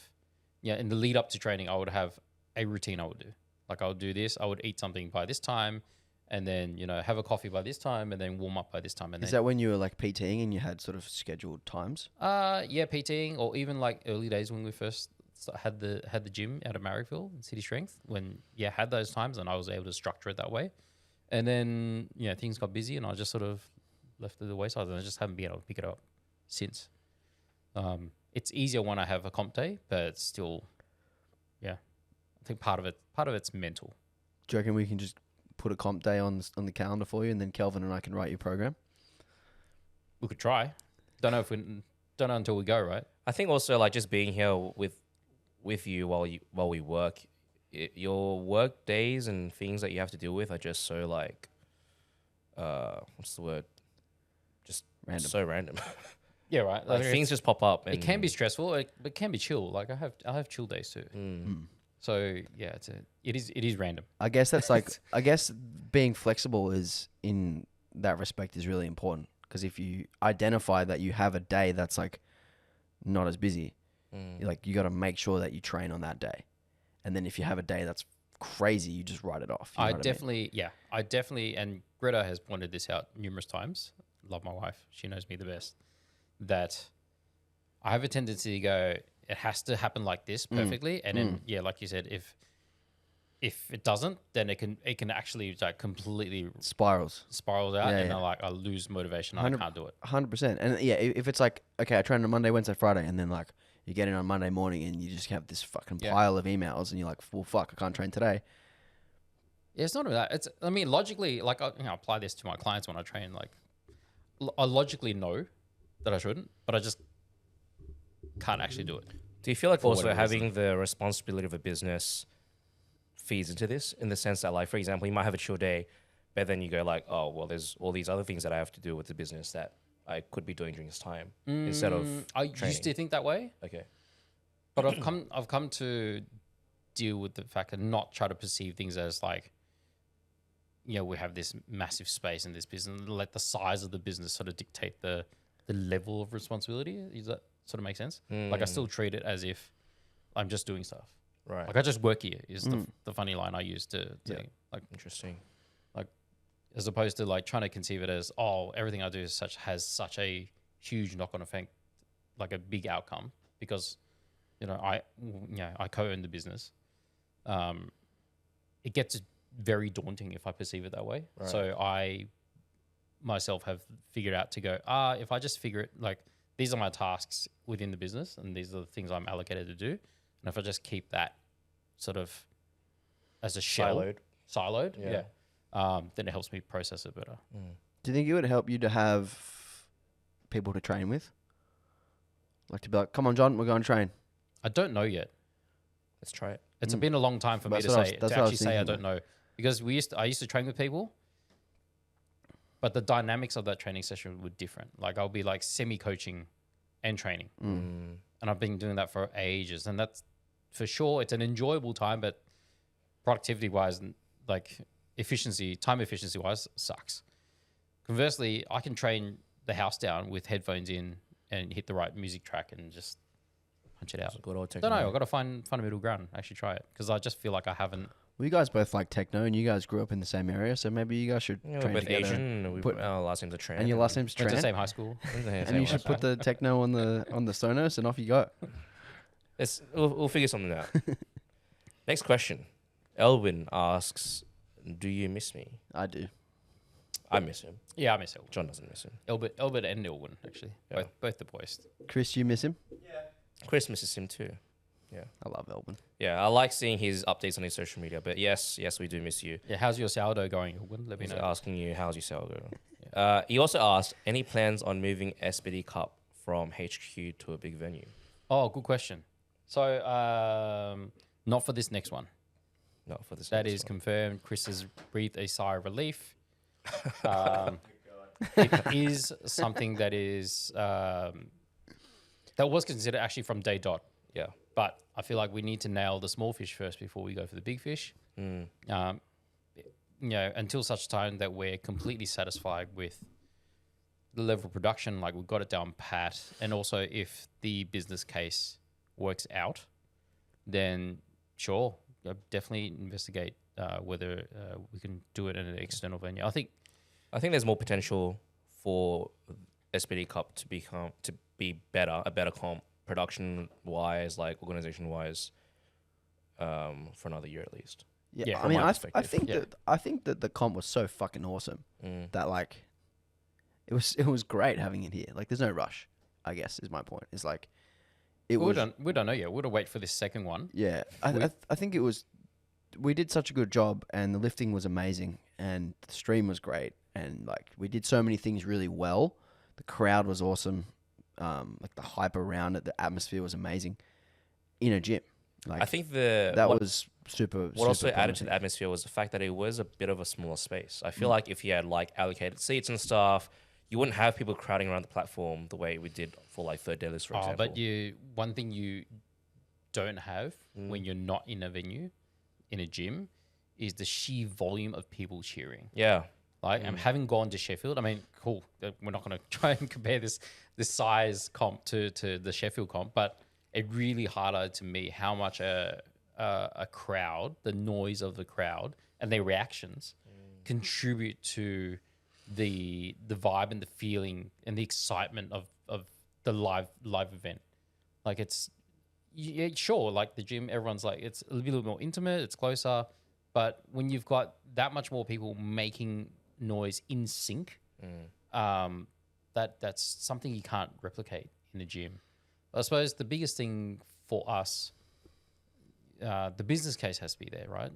in the lead up to training, I would have a routine I would do. Like I would do this. I would eat something by this time. And then, have a coffee by this time and then warm up by this time. And Is that when you were like PTing and you had sort of scheduled times? PTing or even like early days when we first had the gym out of Marrickville in City Strength when, had those times and I was able to structure it that way. And then, things got busy and I just sort of left it the wayside and I just haven't been able to pick it up since. It's easier when I have a comp day, but it's still, I think part of it's mental. Do you reckon we can just put a comp day on the calendar for you, and then Kelvin and I can write your program? We could try. Don't know until we go, right? I think also like just being here with you while we work, your work days and things that you have to deal with are just so like, what's the word? Just random. So random. Yeah, right. Like things just pop up. And it can be stressful. It can be chill. Like I have chill days too. So yeah, it is random. I guess that's like being flexible is in that respect is really important, because if you identify that you have a day that's like not as busy, like you got to make sure that you train on that day, and then if you have a day that's crazy, you just write it off. I definitely, and Greta has pointed this out numerous times. Love my wife; she knows me the best. That I have a tendency to go, it has to happen like this perfectly, and then like you said, if it doesn't, then it can actually like completely spirals out, and I lose motivation. I can't do it. 100%. And if it's like, okay, I train on Monday, Wednesday, Friday, and then like you get in on Monday morning and you just have this fucking pile of emails, and you're like, well, fuck, I can't train today. Yeah, it's not that. It's logically, like I apply this to my clients when I train. Like I logically know that I shouldn't, but I just can't actually do it. Do you feel like also having the responsibility of a business feeds into this, in the sense that, like, for example, you might have a chill day, but then you go like, oh, well, there's all these other things that I have to do with the business that I could be doing during this time instead of I training. used to think that way. Okay. But I've come to deal with the fact and not try to perceive things as like, we have this massive space in this business, and let the size of the business sort of dictate the level of responsibility. Does that sort of make sense? Like I still treat it as if I'm just doing stuff. Right. Like I just work here is the funny line I use to like interesting. Like as opposed to like trying to conceive it as, oh, everything I do has such a huge knock-on effect, like a big outcome, because I co-own the business. It gets very daunting if I perceive it that way. Right. So I myself have figured out to go, if I just figure it, like these are my tasks within the business and these are the things I'm allocated to do. And if I just keep that sort of as a shell, siloed, Yeah. then it helps me process it better. Do you think it would help you to have people to train with? Like to be like, come on, John, we're going to train. I don't know yet. Let's try it. It's been a long time for me That's to what I was- say that's to what I was actually say I thinking, don't know, because I used to train with people, but the dynamics of that training session were different. Like I'll be like semi-coaching and training, and I've been doing that for ages, and that's for sure. It's an enjoyable time, but productivity-wise, like time efficiency-wise, sucks. Conversely, I can train the house down with headphones in and hit the right music track and just punch it out. It's a good old I don't know. techno. I've got to find a middle ground. Actually, try it because I just feel like I haven't. Well, you guys both like techno, and you guys grew up in the same area, so maybe you guys should Yeah, we're train both together. Asian. We put- our last name's a Tran. And your last name's Went to the Tran, same high school. and you should put the techno on the Sonos, and off you go. We'll figure something out. Next question. Elvin asks, "Do you miss me?" I do. I miss him. Yeah, I miss Elwin. John doesn't miss him. Elbert and Elwin, actually. Yeah. Both the boys. Chris, you miss him? Chris misses him too. I love Elvin. Yeah, I like seeing his updates on his social media. But yes, we do miss you. Yeah, how's your sourdough going, Elwin? Let me He's know. asking you, how's your sourdough? He also asked, any plans on moving SBD Cup from HQ to a big venue? Oh, good question. So, not for this next one. No, for this. That next is one. confirmed. Chris has breathed a sigh of relief. It is something that is that was considered actually from day dot. Yeah. But I feel like we need to nail the small fish first before we go for the big fish. Until such time that we're completely satisfied with the level of production, like we've got it down pat, and also if the business case works out, then sure, definitely investigate whether we can do it in an external venue. I think there's more potential for SBD Cup to be better, a better comp, production wise, like organization wise, for another year at least. Yeah, I from mean, my I perspective. think I think that the comp was so fucking awesome that like it was great having it here. Like, there's no rush, I guess, is my point. It's like it we was. don't know yet. We'll wait for this second one. Yeah, I think it was. We did such a good job, and the lifting was amazing, and the stream was great, and like we did so many things really well. The crowd was awesome. Like the hype around it, the atmosphere was amazing in a gym. Like, I think that was super. What also super added to promising. the atmosphere was the fact that it was a bit of a smaller space. I feel like if you had like allocated seats and stuff, you wouldn't have people crowding around the platform the way we did for like third deadlifts, for example. But one thing you don't have when you're not in a venue, in a gym, is the sheer volume of people cheering. Yeah. Like, having gone to Sheffield, I mean, cool. We're not going to try and compare this size comp to the Sheffield comp, but it really highlighted to me how much a crowd, the noise of the crowd and their reactions contribute to the vibe and the feeling and the excitement of the live event. Like, it's, yeah, sure, like the gym, everyone's like, it's a little bit more intimate, it's closer, but when you've got that much more people making noise in sync, that's something you can't replicate in a gym. I suppose the biggest thing for us, the business case has to be there, right?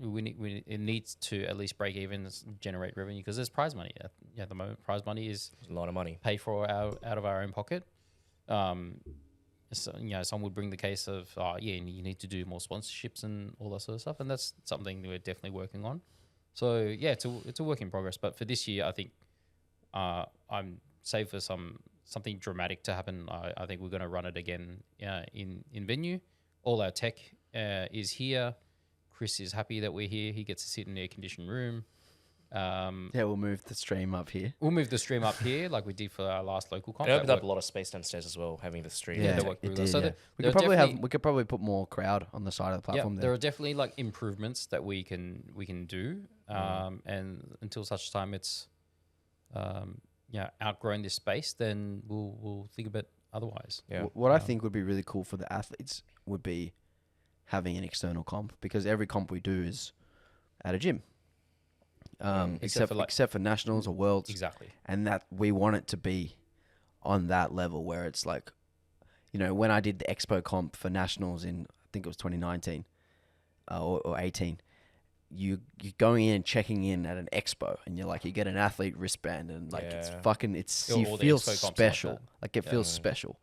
It needs to at least break even, generate revenue, because there's prize money at the moment. Prize money is A lot of money. paid for out of our own pocket. So, some would bring the case of, you need to do more sponsorships and all that sort of stuff, and that's something we're definitely working on. So yeah, it's a work in progress. But for this year, I think I'm save for something dramatic to happen. I think we're going to run it again in venue. All our tech is here. Chris is happy that we're here. He gets to sit in the air-conditioned room. Yeah, we'll move the stream up here. We'll move the stream up here like we did for our last local comp. It opened up a lot of space downstairs as well, having the stream. Yeah, Yeah, that worked it really well. did, So yeah. We could probably put more crowd on the side of the platform there there. are definitely like improvements that we can do, and until such time it's outgrown this space, then we'll think about otherwise. Yeah. What I think would be really cool for the athletes would be having an external comp, because every comp we do is at a gym. Except for nationals or worlds, Exactly. and that we want it to be on that level where it's like, when I did the expo comp for nationals in, I think it was 2019 or 18, you're going in and checking in at an expo, and you're like, you get an athlete wristband, and like it's Yeah. fucking, it's All you the feel expo comps are like special. that. Like it feels special,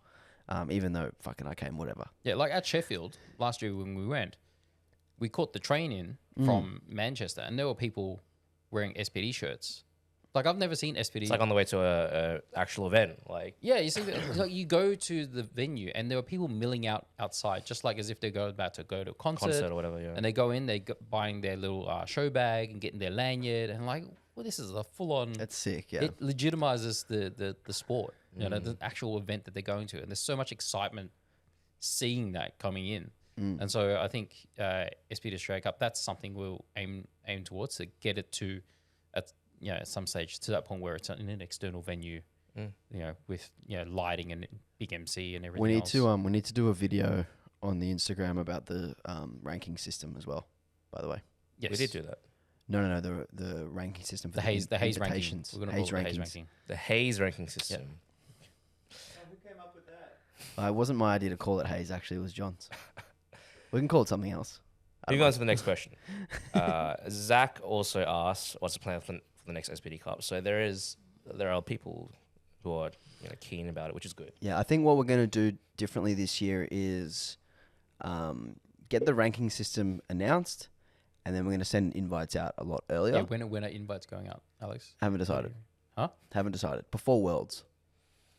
even though fucking I came whatever. Yeah, like at Sheffield last year when we went, we caught the train in Mm. from Manchester, and there were people wearing SPD shirts. Like I've never seen SPD. It's like on the way to a actual event. Like Yeah, you see, like you go to the venue and there were people milling outside, just like as if they're about to go to a concert, or whatever. Yeah. and they go in, buying their little show bag and getting their lanyard, and like, well, this is a full on. That's sick. Yeah. It legitimizes the sport, you know, the actual event that they're going to, and there's so much excitement seeing that coming in. And so I think SPD Australia Cup, that's something we'll aim towards, to get it to at some stage to that point where it's in an external venue, you know, with lighting and big MC and everything. We need to do a video on the Instagram about the ranking system as well. By the way, Yes. We did do that. no, the ranking system for the Hayes ranking. invitations. We're gonna Hayes call it the Hayes rankings. ranking. The Hayes ranking system. Who came up with that? It wasn't my idea to call it Hayes. Actually, it was John's. We can call it something else. Moving on to the next question. Zach also asked, "What's the plan for the next SPD Cup?" So there are people who are keen about it, which is good. Yeah, I think what we're going to do differently this year is get the ranking system announced, and then we're going to send invites out a lot earlier. Yeah, when are invites going out, Alex? Haven't decided. Huh? Haven't decided. Before Worlds.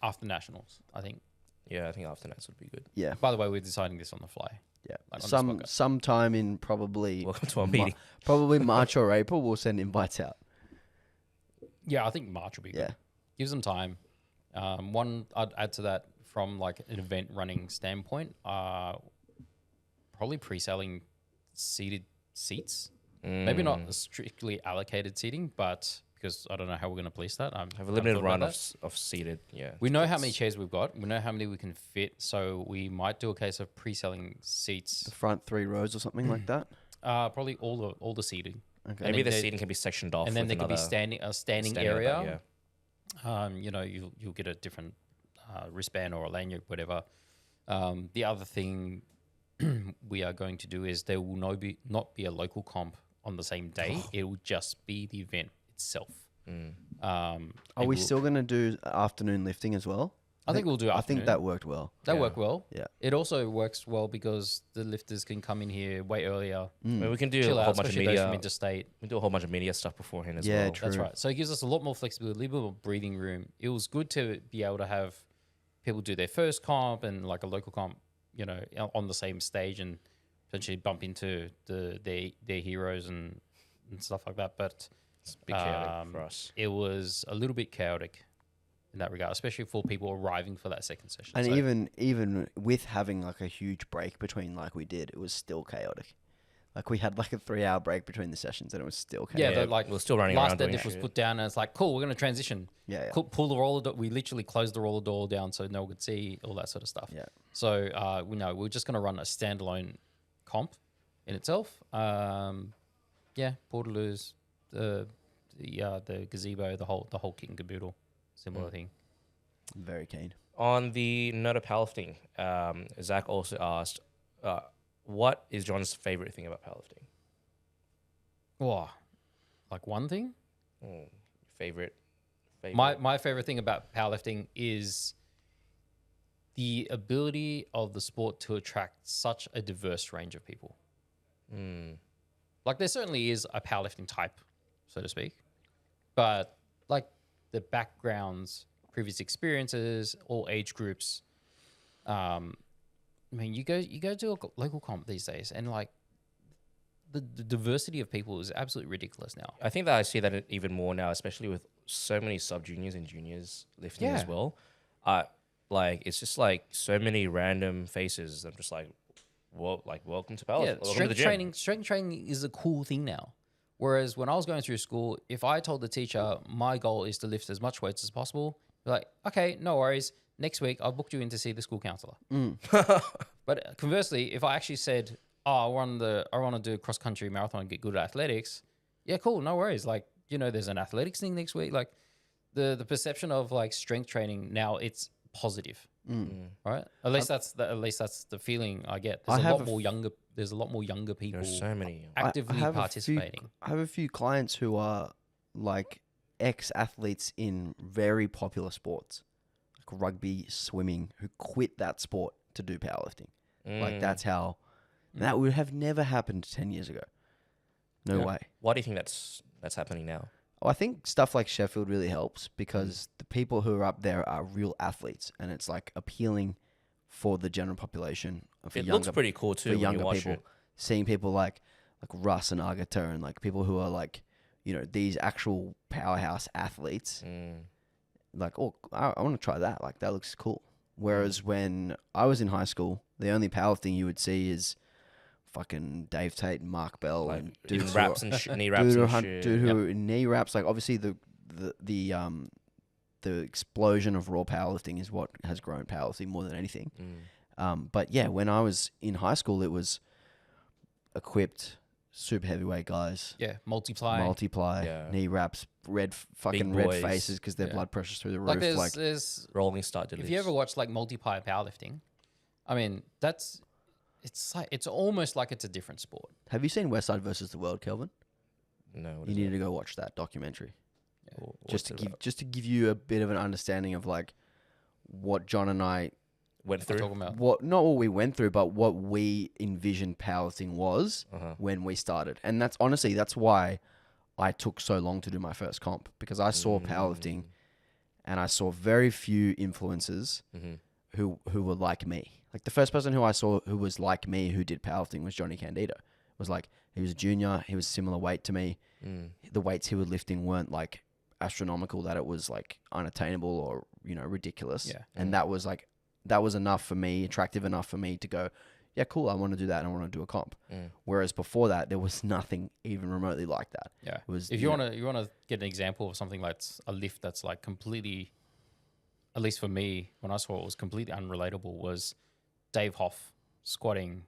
After nationals, I think. Yeah, I think after that would be good. Yeah. By the way, we're deciding this on the fly. Yeah. Like on this podcast. Sometime in probably Welcome to our meeting. probably March or April, we'll send invites out. Yeah, I think March will be good. Yeah. Gives them time. One, I'd add to that from like an event running standpoint, probably pre-selling seated seats. Maybe not strictly allocated seating, but because I don't know how we're going to police that. I Have a limited run of seated. Yeah. We know how many chairs we've got. We know how many we can fit. So we might do a case of pre-selling seats. The front 3 rows or something like that. Probably all the seating. Okay. Maybe the then seating can be sectioned off, And then with there could be another standing area. Yeah. You'll get a different wristband or a lanyard, whatever. The other thing we are going to do is there will not be a local comp on the same day. It will just be the event itself. Are we still going to do afternoon lifting as well? I think we'll do I afternoon. think that worked well. That worked well. Yeah. It also works well because the lifters can come in here way earlier, Maybe we can do chill a out, whole bunch of especially those media. from interstate. We do a whole bunch of media stuff beforehand as Yeah, well. true. That's right. So it gives us a lot more flexibility, a little bit more breathing room. It was good to be able to have people do their first comp and like a local comp, on the same stage and potentially bump into their heroes and stuff like that. But It's a bit chaotic for us. it was a little bit chaotic in that regard, especially for people arriving for that second session. And So- even with having like a huge break between like we did, it was still chaotic. Like we had like a 3-hour break between the sessions and it was still chaotic. Yeah, like we're still running last around doing deadlift was shit. put down and it's like, cool, we're going to transition. Yeah. Pull the roller door. We literally closed the roller door down so no one could see, all that sort of stuff. Yeah. So we're just going to run a standalone comp in itself. Portaloos, the gazebo, the whole kit and caboodle, similar thing. Very keen. On the note of powerlifting, Zach also asked, what is John's favorite thing about powerlifting? Wow, like one thing. Favorite. My favorite thing about powerlifting is the ability of the sport to attract such a diverse range of people. Like there certainly is a powerlifting type, so to speak, but like the backgrounds, previous experiences, all age groups. You go to a local comp these days, and like the diversity of people is absolutely ridiculous now. I think that I see that even more now, especially with so many sub juniors and juniors lifting as Yeah. well. It's just like so many random faces. I'm just like, welcome to powerlifting. Yeah, Welcome to the gym. strength training is a cool thing now. Whereas when I was going through school, if I told the teacher my goal is to lift as much weights as possible, they're like, okay, no worries. Next week I'll book you in to see the school counselor. But conversely, if I actually said, I want to do a cross country marathon and get good at athletics, yeah, cool, no worries. Like, there's an athletics thing next week. Like the perception of like strength training now, it's positive. right? At least that's the feeling I get. I There's a have lot a more younger. There's a lot more younger people There's so many. actively have participating. I have a few clients who are like ex-athletes in very popular sports, like rugby, swimming, who quit that sport to do powerlifting. Like that's how that would have never happened 10 years ago. No Yeah. way. Why do you think that's happening now? Oh, I think stuff like Sheffield really helps because the people who are up there are real athletes, and it's like appealing for the general population. For It younger, looks pretty cool for too when you younger watch people. it. Seeing people like Russ and Agata and like people who are like, these actual powerhouse athletes. Like, oh, I want to try that. Like, that looks cool. Whereas when I was in high school, the only powerlifting you would see is fucking Dave Tate and Mark Bell Like and in dudes wraps and knee wraps and shit. dude who knee wraps. Like, obviously the explosion of raw powerlifting is what has grown powerlifting more than anything. But yeah, when I was in high school, it was equipped super heavyweight guys. Yeah, multiply. Yeah. Knee wraps, red boys. faces because their Yeah. blood pressure's through the Like roof. there's Rolling start deadlifts. if you ever watch like multiply powerlifting, I mean it's almost like it's a different sport. Have you seen Westside versus the World, Kelvin? No, what You is need it? to go watch that documentary What's it about? just to give you a bit of an understanding of like what John and I Went I'm through. talking about. what not what we went through, but what we envisioned powerlifting was when we started. And that's honestly that's why I took so long to do my first comp, because I saw powerlifting and I saw very few influencers who were like me. Like the first person who I saw who was like me who did powerlifting was Johnny Candido. It was like he was a junior, he was similar weight to me. The weights he was lifting weren't like astronomical that it was like unattainable or ridiculous. Yeah. And that was enough for me, attractive enough for me to go, yeah, cool, I want to do that and I want to do a comp. Whereas before that, there was nothing even remotely like that. Yeah. It was, If you want to get an example of something like a lift that's like completely, at least for me, when I saw it was completely unrelatable, was Dave Hoff squatting,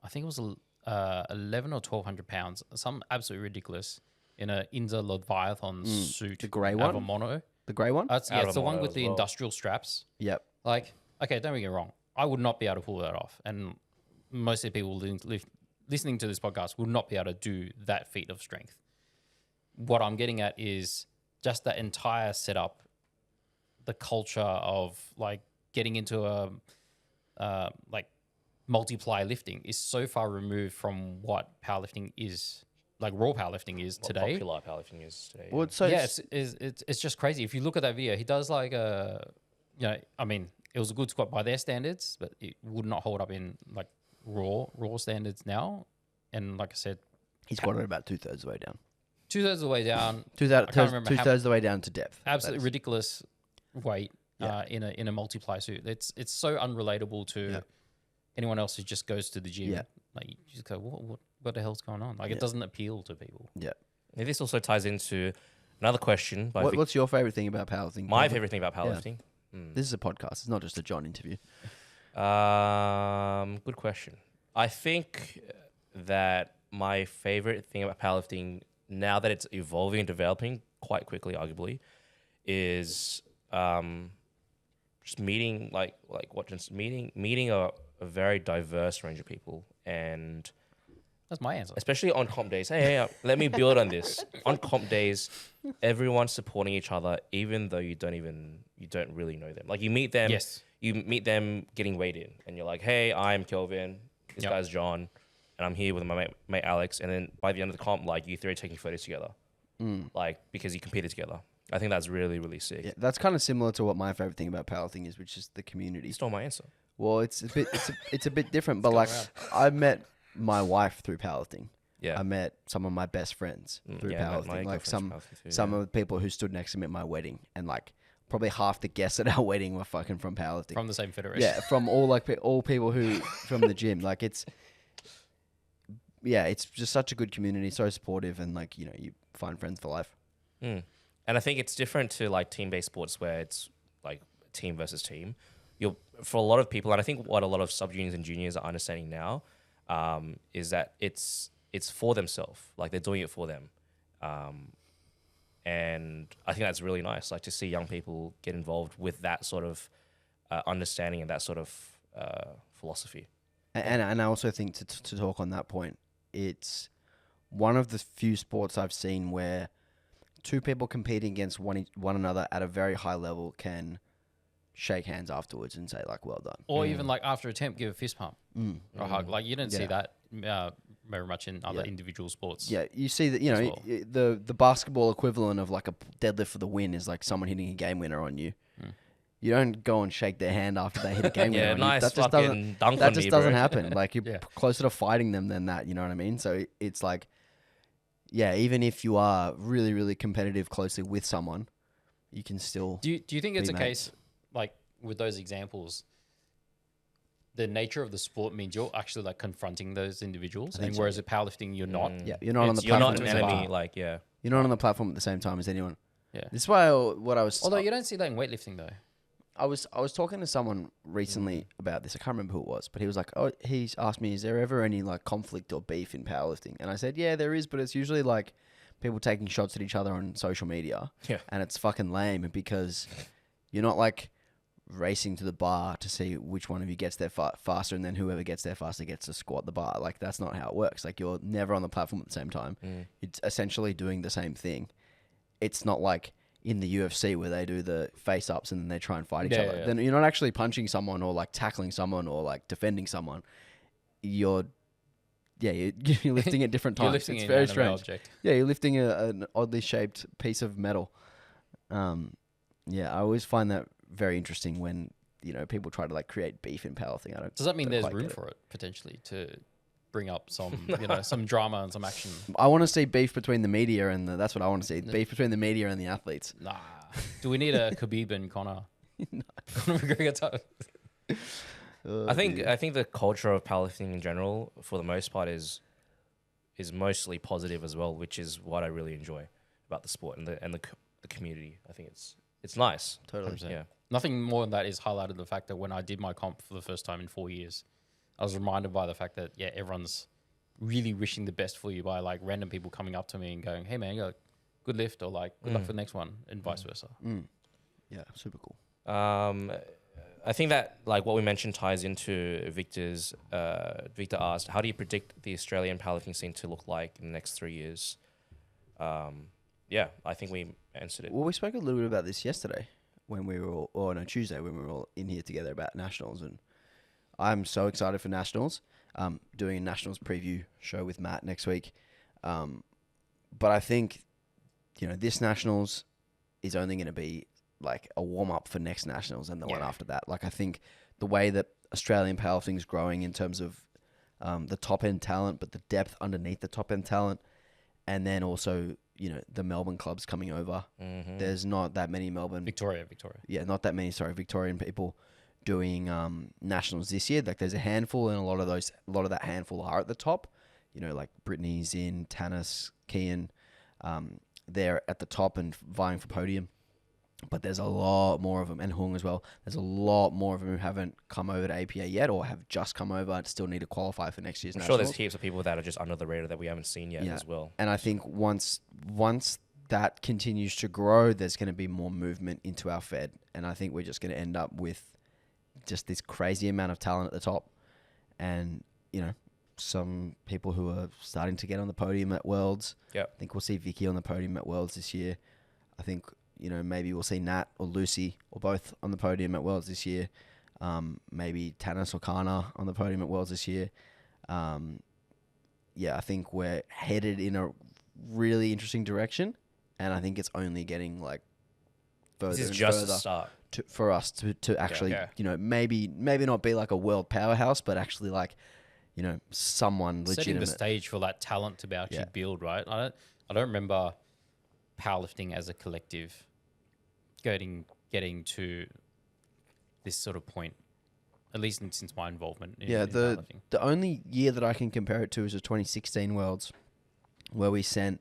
I think it was 11 or 1,200 pounds, some absolutely ridiculous, in a Inza Leviathan suit. The grey out of one? a mono. the grey one? It's Out of the a one mono with as the well. industrial straps. Yep. Like, okay, don't get me wrong. I would not be able to pull that off. And most of the people listening to this podcast would not be able to do that feat of strength. What I'm getting at is just that entire setup, the culture of like getting into a like multiply lifting is so far removed from what powerlifting is, like raw powerlifting is What today. popular powerlifting is today. Well, so Yeah, it's just crazy. If you look at that video, he does like I mean, it was a good squat by their standards, but it would not hold up in like raw standards now. And like I said, he's got it about 2/3 of the way down. 2/3 of the way down, Two-thirds remember how- of the way down to depth. absolutely That is. ridiculous weight Yeah. in a multiply suit. It's so unrelatable to Yeah. anyone else who just goes to the gym. Yeah. Like you just go, what the hell's going on? Like Yeah. it doesn't appeal to people. Yeah. And this also ties into another question by What's your favorite thing about powerlifting? my Kelvin? favorite thing about powerlifting. This is a podcast. It's not just a John interview. Good question. I think that my favorite thing about powerlifting, now that it's evolving and developing quite quickly, arguably, is just meeting meeting a very diverse range of people, and That's my answer. especially on comp days. Hey, let me build on this. On comp days, everyone's supporting each other, even though you don't really know them. Like you meet them, Yes. you meet them getting weighed in, and you're like, "Hey, I'm Kelvin. This Yep. guy's John, and I'm here with my mate Alex." And then by the end of the comp, like you three are taking photos together, like because you competed together. I think that's really really sick. Yeah, that's kind of similar to what my favorite thing about powerlifting is, which is the community. You stole my answer. Well, it's a bit different, but like I met my wife through powerlifting. Yeah. I met some of my best friends through yeah, my powerlifting. Like girlfriend's some powerlifting too, some yeah. of the people who stood next to me at my wedding, and like probably half the guests at our wedding were fucking from powerlifting. From the same federation. Yeah, from all people who from the gym. Like it's just such a good community, so supportive, and like you find friends for life. And I think it's different to like team-based sports where it's like team versus team. For a lot of people, and I think what a lot of sub-juniors and juniors are understanding now is that it's for themselves. Like they're doing it for them. And I think that's really nice, like to see young people get involved with that sort of understanding and that sort of philosophy. And I also think to talk on that point, it's one of the few sports I've seen where two people competing against one another at a very high level can shake hands afterwards and say like, well done. Or even like after attempt, give a fist pump or a hug. Like you don't see Yeah. that very much in other Yeah. individual sports. Yeah, you see that, you as know, well. the basketball equivalent of like a deadlift for the win is like someone hitting a game winner on you. You don't go and shake their hand after they hit a game winner Yeah, on nice you. That just fucking dunk that on just me, doesn't bro. happen. Like you're Yeah. closer to fighting them than that, you know what I mean? So it's like, yeah, even if you are really, really competitive closely with someone, you can still... Do you think it's be a mates. case like with those examples? The nature of the sport means you're actually like confronting those individuals, think and so, whereas at powerlifting you're not. Yeah, you're not on the You're not platform. an at the enemy. bar. Like, yeah. You're not on the platform at the same time as anyone. Yeah. This is why what I was... Although you don't see that in weightlifting though. I was talking to someone recently about this. I can't remember who it was, but he was like, "Oh, he's asked me, is there ever any like conflict or beef in powerlifting?" And I said, "Yeah, there is, but it's usually like people taking shots at each other on social media, Yeah. and it's fucking lame because you're not like racing to the bar to see which one of you gets there faster, and then whoever gets there faster gets to squat the bar. Like that's not how it works. Like you're never on the platform at the same time. It's essentially doing the same thing. It's not like in the UFC where they do the face ups and then they try and fight each Yeah, other. yeah. Then you're not actually punching someone or like tackling someone or like defending someone. You're lifting at different You're times. lifting It's an very inanimate strange. object. Yeah, you're lifting an oddly shaped piece of metal. Yeah, I always find that very interesting when, you know, people try to like create beef in powerlifting. Does that mean don't there's quite room get it. for it potentially to bring up some, you know, some drama and some action? I want to see beef between the media and that's what I want to see. Beef between the media and the athletes. Nah. Do we need a Khabib and Conor? Conor McGregor type? I think the culture of powerlifting in general, for the most part, is mostly positive as well, which is what I really enjoy about the sport and the community. I think it's nice. Totally. 100%. Yeah. Nothing more than that is highlighted the fact that when I did my comp for the first time in 4 years, I was reminded by the fact that, yeah, everyone's really wishing the best for you by like random people coming up to me and going, "Hey man, you got good lift," or like, "Good luck for the next one," and vice versa. Yeah, super cool. I think that like what we mentioned ties into Victor's. Victor asked, "How do you predict the Australian powerlifting scene to look like in the next 3 years?" Yeah, I think we answered it. Well, we spoke a little bit about this yesterday when we were all, or no, Tuesday when we were all in here together about nationals, and I'm so excited for nationals. Doing a nationals preview show with Matt next week, but I think, you know, this nationals is only going to be like a warm up for next nationals and the one after that. Like I think the way that Australian powerlifting is growing in terms of the top end talent, but the depth underneath the top end talent, and then also, you know, the Melbourne clubs coming over. There's not that many Victoria. not that many Victorian people doing nationals this year. Like there's a handful, and a lot of that handful are at the top. You know, like Brittany's in, Tanis, Kian, they're at the top and vying for podium. But there's a lot more of them, and Hung as well. There's a lot more of them who haven't come over to APA yet, or have just come over and still need to qualify for next year's I'm sure nationals. there's heaps of people that are just under the radar that we haven't seen yet as well. And I think once that continues to grow, there's going to be more movement into our Fed. And I think we're just going to end up with just this crazy amount of talent at the top. And, you know, some people who are starting to get on the podium at Worlds. Yep. I think we'll see Vicky on the podium at Worlds this year. I think, you know, maybe we'll see Nat or Lucy or both on the podium at Worlds this year. Maybe Tanis or Kana on the podium at Worlds this year. Yeah, I think we're headed in a really interesting direction, and I think it's only getting like further This is and just further the start. for us to actually, Yeah. you know, maybe not be like a world powerhouse, but actually like, you know, someone Setting legitimate. the stage for that talent to be actually build, right? I don't remember powerlifting as a collective getting to this sort of point, at least since my involvement in powerlifting. The only year that I can compare it to is the 2016 Worlds, where we sent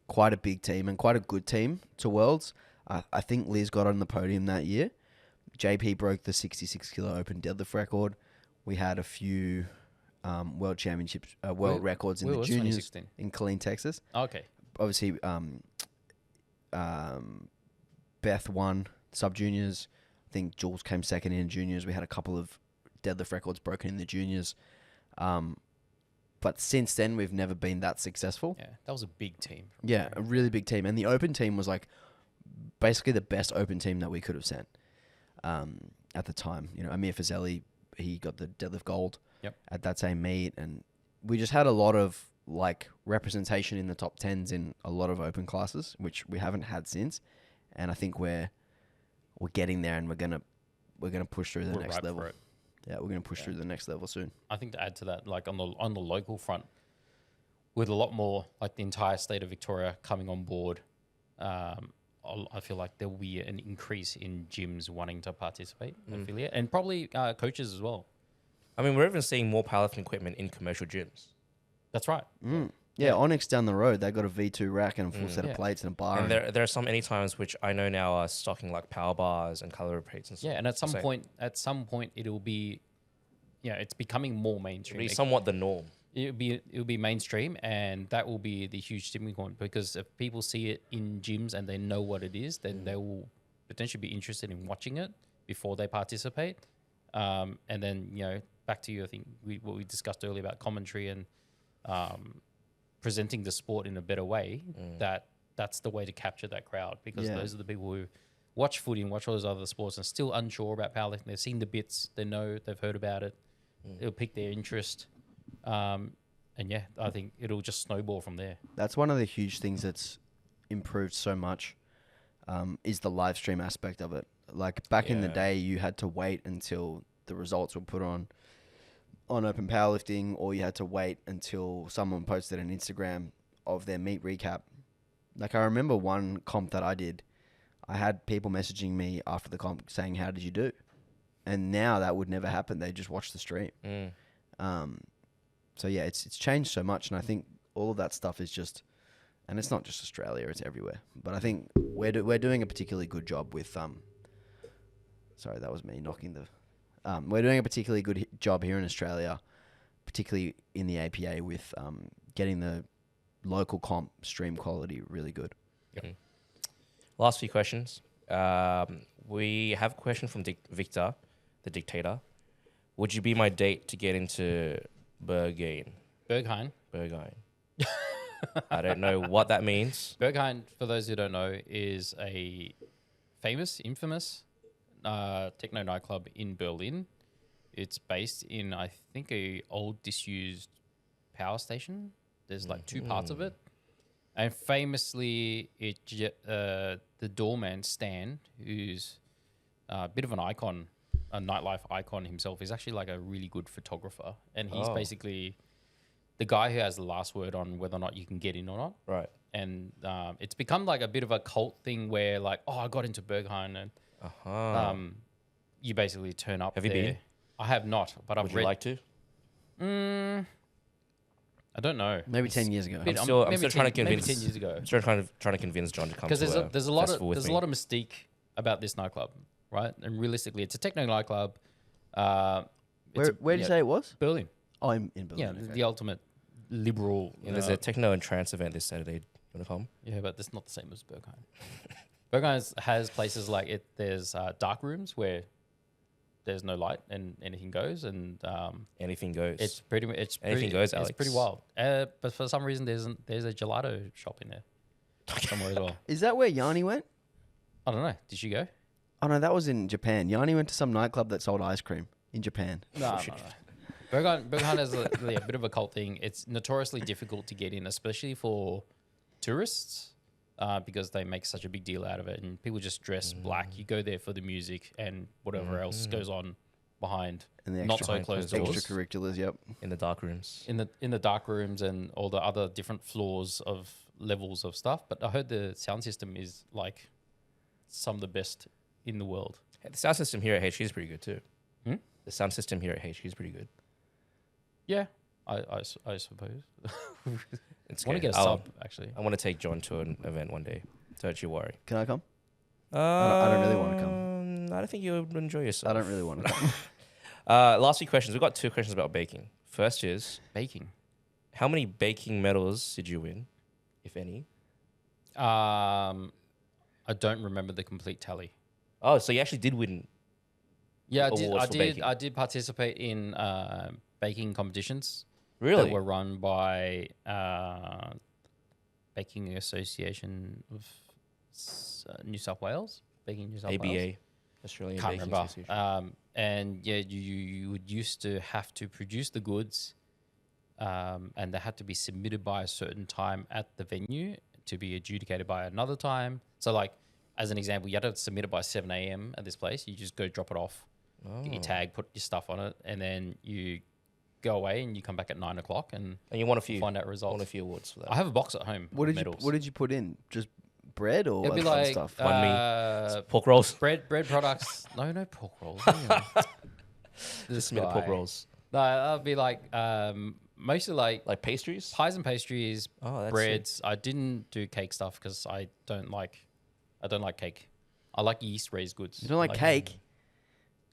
quite a big team and quite a good team to Worlds. I think Liz got on the podium that year. JP broke the 66 kilo open deadlift record. We had a few world championships, world records in where the was juniors 2016? in Killeen, Texas. Okay. Obviously, Beth won sub juniors. I think Jules came second in juniors. We had a couple of deadlift records broken in the juniors. But since then, we've never been that successful. Yeah, that was a big team. Yeah, a really big team. And the open team was like basically the best open team that we could have sent at the time. You know, Amir Fazeli, he got the deadlift gold at that same meet. And we just had a lot of like representation in the top 10s in a lot of open classes, which we haven't had since. And I think we're getting there, and we're gonna push through the next ripe level. for it. Yeah, we're gonna push through the next level soon. I think to add to that, like on the local front, with a lot more like the entire state of Victoria coming on board, I feel like there will be an increase in gyms wanting to participate, affiliate, and probably coaches as well. I mean, we're even seeing more powerlifting equipment in commercial gyms. That's right. Yeah, Onyx down the road, they got a V2 rack and a full set of plates and a bar. And there are some anytimes which I know now are stocking like power bars and calorie plates and stuff. Yeah, and at some point, it'll be, it's becoming more mainstream. It'll be somewhat the norm. It'll be mainstream, and that will be the huge tipping point, because if people see it in gyms and they know what it is, then they will potentially be interested in watching it before they participate. And then, back to you, I think what we discussed earlier about commentary and presenting the sport in a better way, that's the way to capture that crowd, because those are the people who watch footy and watch all those other sports and still unsure about powerlifting. They've seen the bits, they know, they've heard about it. It'll pique their interest. I think it'll just snowball from there. That's one of the huge things that's improved so much, is the live stream aspect of it. Like back in the day, you had to wait until the results were put on Open Powerlifting, or you had to wait until someone posted an Instagram of their meet recap. Like I remember one comp that I did, I had people messaging me after the comp saying, "How did you do?" And now that would never happen. They just watch the stream. So yeah, it's changed so much, and I think all of that stuff is just, and it's not just Australia, it's everywhere. But I think we're doing a particularly good job with sorry, that was me knocking the. We're doing a particularly good job here in Australia, particularly in the APA, with getting the local comp stream quality really good. Yep. Last few questions. We have a question from Victor, the dictator. Would you be my date to get into Berghain? Berghain. I don't know what that means. Berghain, for those who don't know, is a infamous techno nightclub in Berlin. It's based in, I think, a old disused power station. There's like two parts of it. And famously, the doorman, Stan, who's a bit of an icon, a nightlife icon himself, is actually like a really good photographer. And he's basically the guy who has the last word on whether or not you can get in or not. Right. And it's become like a bit of a cult thing where like, I got into Berghain, and you basically turn up. Have you been? I have not, but I've Would read. you like to? I don't know. Maybe 10 years ago. I'm still trying to convince. Maybe 10 years ago. I'm still trying to convince John to come. Because there's a lot of me. mystique about this nightclub, right? And realistically, it's a techno nightclub. Where did you say it was? Berlin. Oh, in Berlin. Yeah, okay. the ultimate liberal. And there's a techno and trance event this Saturday. You want to come? Yeah, but that's not the same as Berghain. Berghain has places like it. There's dark rooms where there's no light and anything goes, and Anything goes. Anything goes, It's Alex. pretty wild. But for some reason, there's a gelato shop in there somewhere as well. Is that where Yanni went? I don't know. Did you go? Oh no, that was in Japan. Yanni went to some nightclub that sold ice cream in Japan. No. Berghain is a bit of a cult thing. It's notoriously difficult to get in, especially for tourists, because they make such a big deal out of it, and people just dress black. You go there for the music and whatever else goes on behind, And the not extra, so closed doors. extracurriculars, yep. in the dark rooms. In the dark rooms and all the other different floors of levels of stuff. But I heard the sound system is like some of the best in the world. The sound system here at HQ is pretty good too. Hmm? The sound system here at HQ is pretty good. Yeah, I suppose. It's I want to good. get a sub, actually. I want to take John to an event one day. Don't you worry. Can I come? I don't really wanna come. I don't think you would enjoy yourself. I don't really want to come. Last few questions. We've got 2 questions about baking. First is, Baking. how many baking medals did you win, if any? I don't remember the complete tally. Oh, so you actually did win Yeah, awards for baking? I did participate in baking competitions Really? that were run by Baking Association of New South Wales, Baking New South Wales. ABA, Australian Can't Baking remember. Association. And yeah, you would used to have to produce the goods, and they had to be submitted by a certain time at the venue to be adjudicated by another time. So, like as an example, you had to submit it by 7 a.m. at this place. You just go drop it off, get your tag, put your stuff on it, and then you go away and you come back at 9 o'clock and And you won a few. find out results. Won a few awards for that. I have a box at home. What of did you medals. What did you put in? Just bread or It'd be other like stuff? Banh mi. Pork rolls. bread products. No pork rolls. Hang on. This Just made pork guy. rolls. No, that'd be like mostly like Pastries? pies and pastries, Oh, that's breads. I didn't do cake stuff because I don't like cake. I like yeast raised goods. You don't like cake?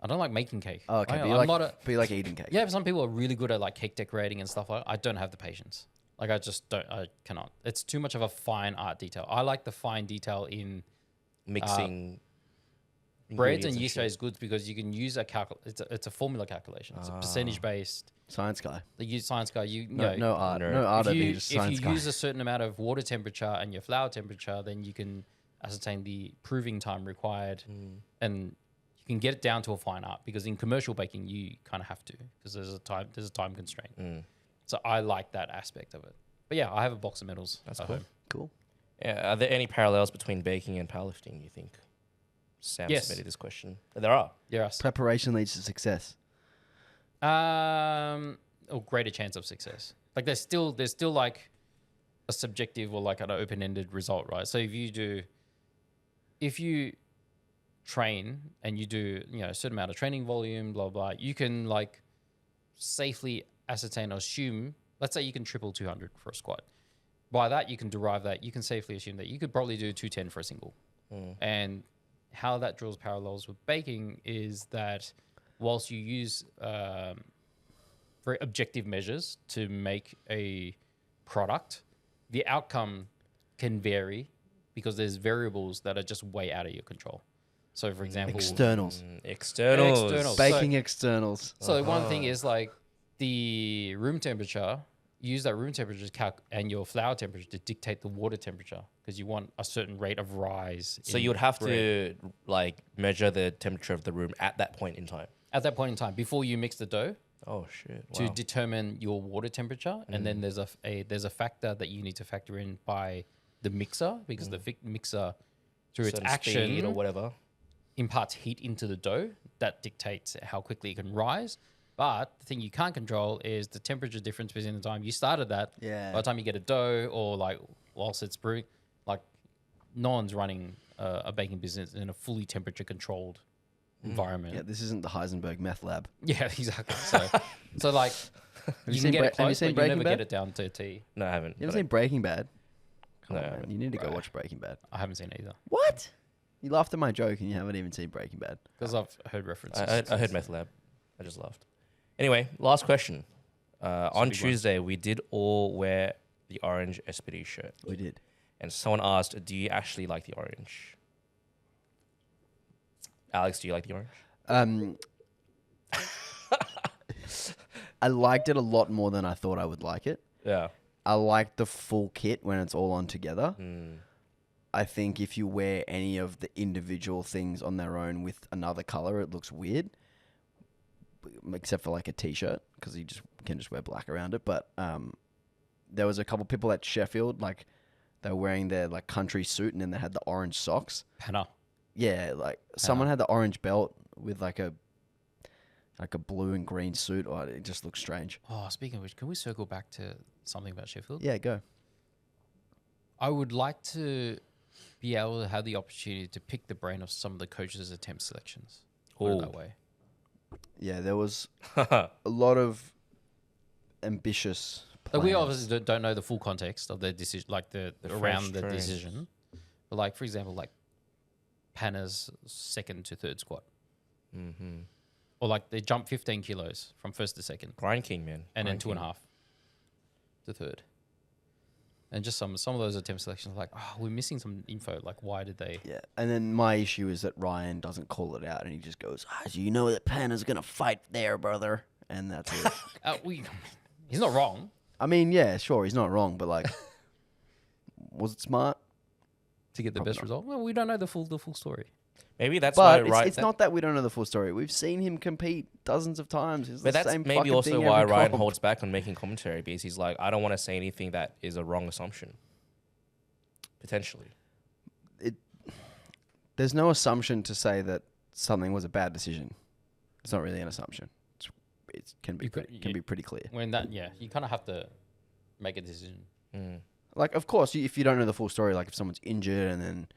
I don't like making cake. Oh, okay, I, but I'm you like, not a, but you like eating cake. yeah, but some people are really good at like cake decorating and stuff like that. I don't have the patience. Like I just don't. I cannot. It's too much of a fine art detail. I like the fine detail in Mixing breads ingredients and yeast shit. raised goods because you can use a it's a formula calculation. It's a percentage based. Science guy. The use science guy. You No, know, no art. nerd. No art if over you, here. Just if science you guy. use a certain amount of water temperature and your flour temperature, then you can ascertain the proving time required, and you can get it down to a fine art. Because in commercial baking, you kind of have to because there's a time constraint. So I like that aspect of it. But yeah, I have a box of medals. That's at cool. home. Cool. Yeah, are there any parallels between baking and powerlifting, you think? Sam Yes. submitted this question. There are. Yes. Preparation leads to success. Or greater chance of success. Like there's still like a subjective or like an open-ended result, right? So if you train and you do, a certain amount of training volume, blah, blah, you can like safely ascertain or assume, let's say you can triple 200 for a squat. By that, you can derive that, you can safely assume that you could probably do 210 for a single. And how that draws parallels with baking is that whilst you use very objective measures to make a product, the outcome can vary because there's variables that are just way out of your control. So, for example, Externals. Externals. Externals. Baking externals. So one thing is like the room temperature. Use that room temperature and your flour temperature to dictate the water temperature because you want a certain rate of rise. So in you would have bread. to like measure the temperature of the room at that point in time. At that point in time, before you mix the dough, Oh shit! to Wow. determine your water temperature, and then there's a factor that you need to factor in by the mixer because the mixer through its Certain action speed or whatever. imparts heat into the dough that dictates how quickly it can rise. But the thing you can't control is the temperature difference between the time you started that, Yeah. by the time you get a dough or like whilst it's brewing, like no one's running a baking business in a fully temperature controlled environment. Yeah, this isn't the Heisenberg meth lab. Yeah, exactly. So like you you seen can get Bra- it have you close, seen but you Breaking never Bad? get it down to a T. No, I haven't. You ever but seen Breaking Bad? Come No. on, man. You need to go watch Breaking Bad. I haven't seen it either What? You laughed at my joke and you haven't even seen Breaking Bad. because I've heard references. I heard Meth Lab. I just laughed. Anyway, last question. On big one. Tuesday, we did all wear the orange SPD shirt. We did. And someone asked, do you actually like the orange? Alex, do you like the orange? I liked it a lot more than I thought I would like it. Yeah. I like the full kit when it's all on together. I think if you wear any of the individual things on their own with another color, it looks weird. Except for like a t-shirt, because you can just wear black around it. But there was a couple people at Sheffield, like they were wearing their like country suit, and then they had the orange socks. Panna. Yeah, like someone had the orange belt with like a blue and green suit. Oh, it just looks strange. Oh, speaking of which, can we circle back to something about Sheffield? Yeah, go. I would like to be able to have the opportunity to pick the brain of some of the coaches' attempt selections. Put it Ooh. that way. Yeah, there was a lot of ambitious Like we plans. obviously don't know the full context of the decision, like the French around the trains. decision. But like, for example, like Panna's second to third squat. Mm-hmm. Or like they jump 15 kilos from first to second Grind King, man. and then Grind 2.5 to third. And just some of those attempt selections, like, oh, we're missing some info. Like, why did they? Yeah, and then my issue is that Ryan doesn't call it out, and he just goes, so you know that Panda's gonna fight there, brother, and that's it. He's not wrong. I mean, yeah, sure, he's not wrong, but like, was it smart? To get the Probably best not. result. Well, we don't know the full story. Maybe that's But why it's not that we don't know the full story. We've seen him compete dozens of times. It's But the that's same maybe fucking also thing why every Ryan comp. holds back on making commentary, because he's like, I don't want to say anything that is a wrong assumption. Potentially. There's no assumption to say that something was a bad decision. It's not really an assumption. It can be pretty clear. When that, you kind of have to make a decision. Mm. Like, of course, if you don't know the full story, like if someone's injured and then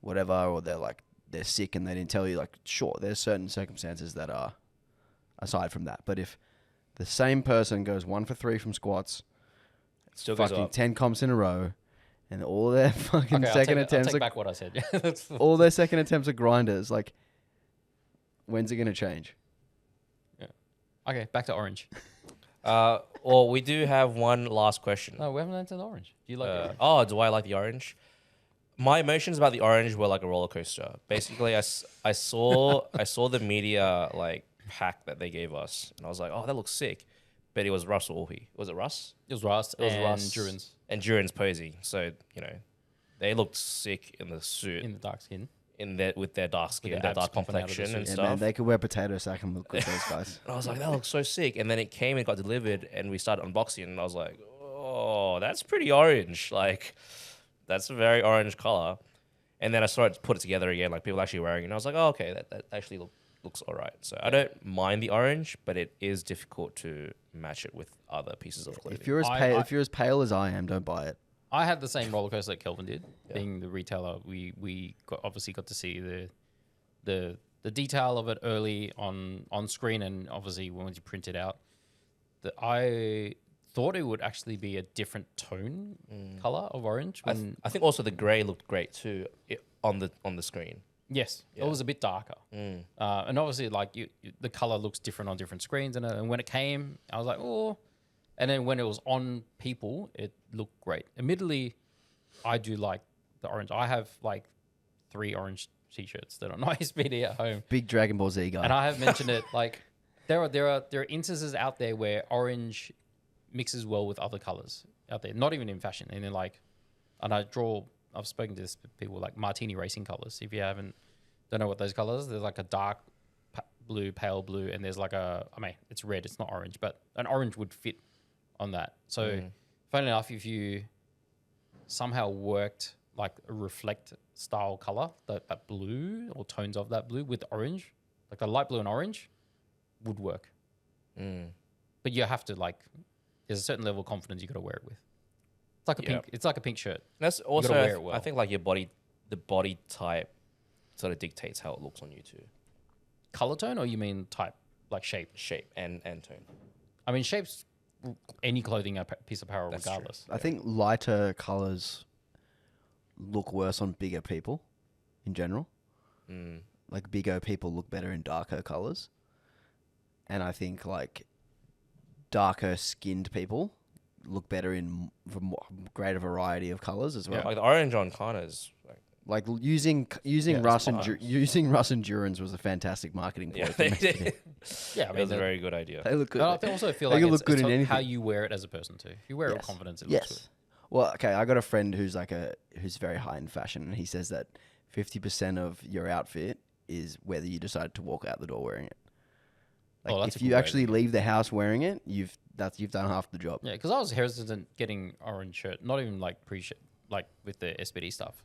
whatever, or they're sick and they didn't tell you, like, sure, there's certain circumstances that are aside from that. But if the same person goes 1 for 3 from squats, Still goes fucking up. 10 comps in a row, and all their fucking second I'll attempts, take back what I said. all their second attempts are grinders, like, when's it going to change? Okay, back to orange. Well, we do have one last question. No, we haven't answered orange. Do you like it? Do I like the orange? My emotions about the orange were like a roller coaster. Basically, I saw the media like pack that they gave us, and I was like, oh, that looks sick. But it was Russ Orhy. Was it Russ? It was Rust It was and Russ. Durans And Duran's posing. So, they looked sick in the suit, in the dark skin. with their dark skin, their their abs dark pumping out of the complexion and suit. Yeah, man, stuff. they could wear potato sack and look good, those guys. And I was like, that looks so sick. And then it came and got delivered, and we started unboxing, and I was like, oh, that's pretty orange. Like, that's a very orange color. And then I started to put it together again, like people actually wearing it. And I was like, oh, okay, that actually looks all right. So I don't mind the orange, but it is difficult to match it with other pieces of clothing. If you're as pale as I am, don't buy it. I had the same roller coaster that Kelvin did. Being the retailer, we obviously got to see the detail of it early on screen, and obviously when you print it out. I thought it would actually be a different tone color of orange. I think also the gray looked great too on the screen. Yes, Yeah. it was a bit darker, and obviously like the color looks different on different screens. And when it came, I was like, oh. And then when it was on people, it looked great. Admittedly, I do like the orange. I have like 3 orange t-shirts that are nice BD at home. Big Dragon Ball Z guy. And I have mentioned it, like there are instances out there where orange mixes well with other colors out there, not even in fashion. And then I've spoken to this people like martini racing colors. If you don't know what those colors, there's like a dark blue, pale blue, and there's like it's red, it's not orange, but an orange would fit on that. So funny enough, if you somehow worked like a reflect style color, that blue or tones of that blue with orange, like a light blue and orange would work. But you have to there's a certain level of confidence you got to wear it with. It's like a pink. It's like a pink shirt. That's also, wear it well. I think, like the body type sort of dictates how it looks on you too. Color tone, or you mean type, like shape? Shape and tone. I mean, shapes any clothing a piece of apparel, That's regardless. I think lighter colors look worse on bigger people in general. Like bigger people look better in darker colors. And I think like darker skinned people look better in greater variety of colors as well. Like the orange on Kana's. Like using Russ and using Russ and Durans was a fantastic marketing point. They did. Yeah, I It mean, was a very good idea. They look good. but I also feel They like can it's look good in how anything. you wear it as a person too. If you wear it with confidence, it looks good. Well, okay, I got a friend who's who's very high in fashion, and he says that 50% of your outfit is whether you decide to walk out the door wearing it. Like that's a if good you way actually to leave the house wearing it, you've done half the job. Yeah, because I was hesitant getting orange shirt, not even like with the SBD stuff.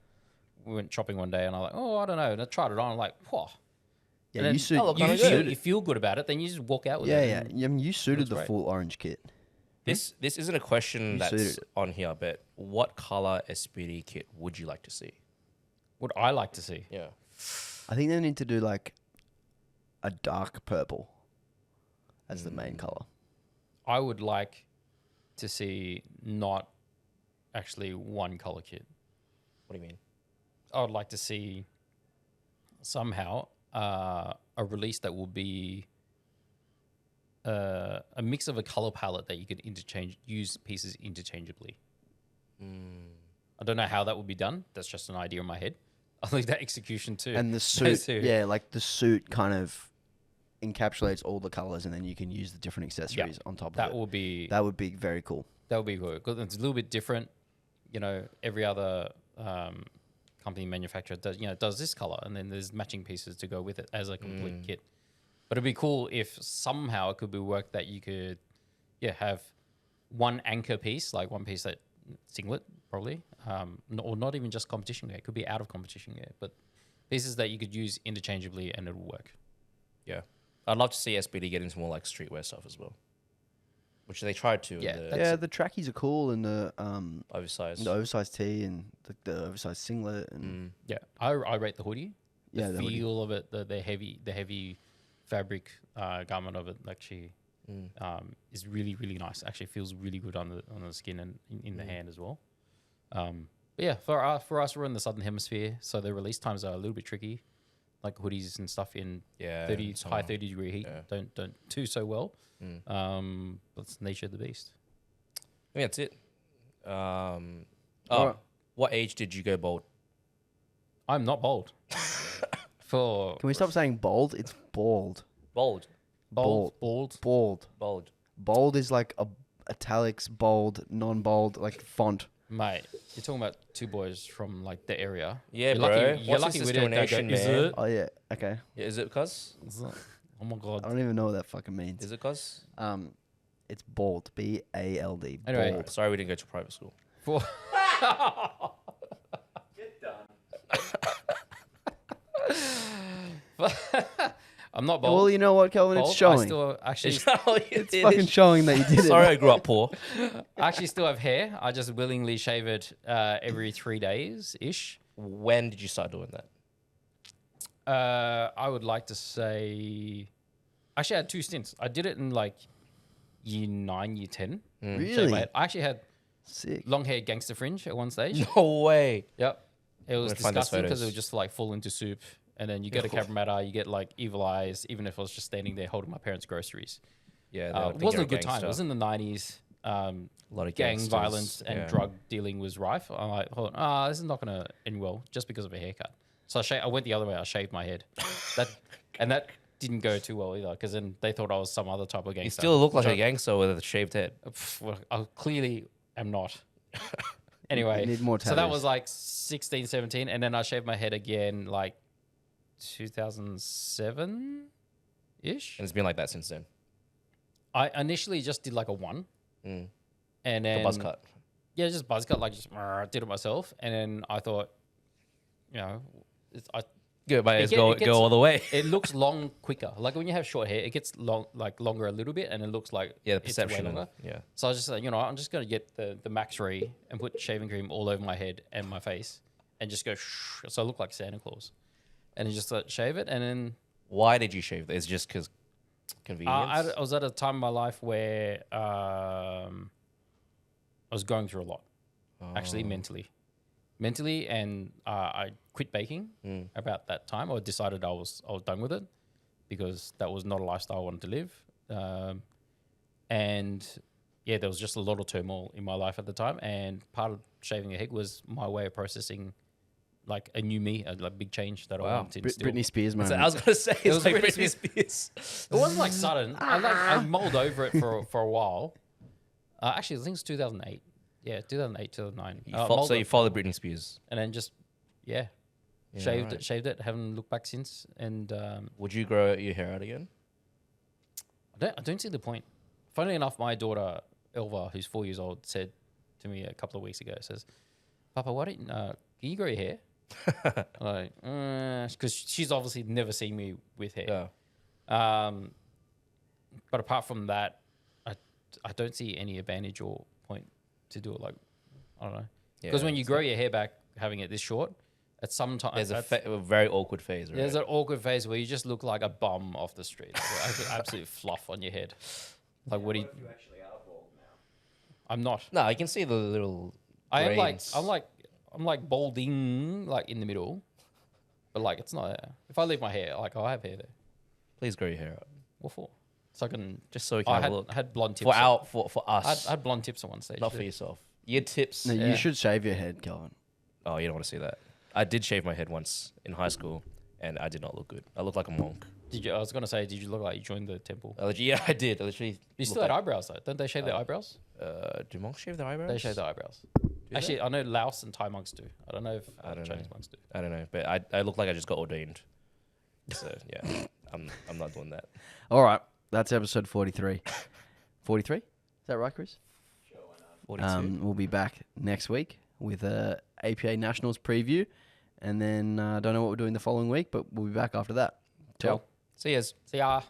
We went shopping one day and I'm like, oh, I don't know. And I tried it on. I'm like, whoa. Yeah, And you then suited. you feel good about it, then you just walk out with Yeah, it. yeah. and I mean, you suited looks the great. full orange kit. This isn't a question You that's suited it. on here, but what color SPD kit would you like to see? What I like to see. Yeah. I think they need to do like a dark purple as the main color. I would like to see not actually one color kit. What do you mean? I would like to see somehow a release that will be a mix of a color palette that you could use pieces interchangeably. I don't know how that would be done. That's just an idea in my head. I think that execution too. And the suit, yeah, like the suit kind of encapsulates all the colors, and then you can use the different accessories on top of that it. will be That would be very cool. that would be good. 'Cause it's a little bit different. You know, every other company manufacturer does this color, and then there's matching pieces to go with it as a complete kit. But it'd be cool if somehow it could be worked that you could, have one anchor piece, like one piece that singlet probably, or not even just competition gear. It could be out of competition gear, but pieces that you could use interchangeably and it'll work. Yeah. I'd love to see SBD get into more like streetwear stuff as well, which they tried to. Yeah, in that's Yeah, the trackies are cool, and the oversized. oversized tee and the oversized singlet, and Yeah, I rate the hoodie. Yeah, The the hoodie. feel of it, the heavy fabric garment of it actually is really, really nice. Actually feels really good on the skin and in the hand as well. But yeah, for us, we're in the southern hemisphere, so the release times are a little bit tricky. Like hoodies and stuff in Yeah, 30 summer. high 30-degree heat Yeah. don't do so well. That's the nature of the beast. I think that's it. Alright. What age did you go bald? I'm not bold. For can we stop saying bold? It's bald. Bald. bald. Bald. Bold is like a italics, bold, non-bold, like font. Mate, you're talking about two boys from like the area. Yeah, you're bro. Lucky, you're What's lucky this with it. discrimination, Is man? it? Oh yeah, okay. Yeah, is it cuz? Is it? Oh my god. I don't even know what that fucking means. Is it cuz? It's bald. BALD. Anyway. Bald. Sorry we didn't go to private school. For Get done. I'm not bold. Well, you know what, Kelvin? Bold. It's showing. I still actually, It's fucking showing that you did it. Sorry I grew up poor. I actually still have hair. I just willingly shave it every 3 days ish. When did you start doing that? I would like to say, actually, I had 2 stints. I did it in like year 9, year 10. Shave Really? my head. I actually had Sick. long hair gangster fringe at one stage. No way. Yep. It was gonna find those disgusting because it photos. would just like fall into soup. And then you get a cabramatta, you get like evil eyes, even if I was just standing there holding my parents' groceries. Yeah, It wasn't a good time. It was in the 90s. a lot of Gang gangsters, violence and yeah. drug dealing was rife. I'm like, hold on, this is not going to end well just because of a haircut. So I went the other way. I shaved my head. That didn't go too well either because then they thought I was some other type of gangster. You still look like which a gangster with a shaved head. well, I clearly am not. Anyway, You need more so that tattoos. was like 16, 17. And then I shaved my head again like 2007-ish. And it's been like that since then. I initially just did like a 1. Mm. And The then buzz cut. Yeah, just buzz cut, like just did it myself. And then I thought, Go, but It go gets- all the way. it looks long quicker. Like when you have short hair, it gets longer a little bit, and it looks like Yeah, the it's way perception. longer. Yeah. So I was just like, I'm just gonna get the Max Re and put shaving cream all over my head and my face, and just go so I look like Santa Claus, and then just shave it, and then Why did you shave? It's just because convenience. I was at a time in my life where I was going through a lot, actually mentally, and I quit baking about that time. I decided I was done with it because that was not a lifestyle I wanted to live, and yeah, there was just a lot of turmoil in my life at the time, and part of shaving a head was my way of processing like a new me, a like big change that I Wow. wanted to instill. Britney Spears moment. So I was gonna say It it's was like Britney Britney Spears. It wasn't like sudden. I mulled over it for a while. Actually, I think it's 2008. Yeah, 2008, 2009. So you followed Britney Spears. and then just Yeah, shaved it. Haven't looked back since. And Would you grow your hair out again? I don't see the point. Funnily enough, my daughter Elva, who's 4 years old, said to me a couple of weeks ago, says, "Papa, why don't can you grow your hair?" I'm like, because she's obviously never seen me with hair. Yeah. But apart from that, I don't see any advantage or point to do it. Like, I don't know. Because Yeah, when you grow your hair back, having it this short, at some time There's a very awkward phase, right? there's an awkward phase where you just look like a bum off the street, like an absolute fluff on your head. Like, what do you? You actually are bald now. I'm not. No, I can see the little. I am grains. I'm like balding, like in the middle, but like it's not there. If I leave my hair, like I have hair there. Please grow your hair out, What for? So I can. just so we I can have a look. had blonde tips. For us, I had blonde tips at one stage. not for yourself. Year tips. No, Yeah. you should shave your head, Kelvin. Oh, you don't want to see that. I did shave my head once in high school, and I did not look good. I looked like a monk. Did you? I was gonna say, did you look like you joined the temple? Yeah, I did. I literally. You looked still had like, eyebrows though. Don't they shave their eyebrows? Do monks shave their eyebrows? They shave their eyebrows. Do Actually, they? I know Laos and Thai monks do. I don't know if I don't Chinese know. monks do. I don't know, but I look like I just got ordained. So yeah, I'm not doing that. All right, that's episode 43. 43? Is that right, Chris? 42. We'll be back next week with a APA Nationals preview, and then I don't know what we're doing the following week, but we'll be back after that. Ciao. Cool. See yous. See ya.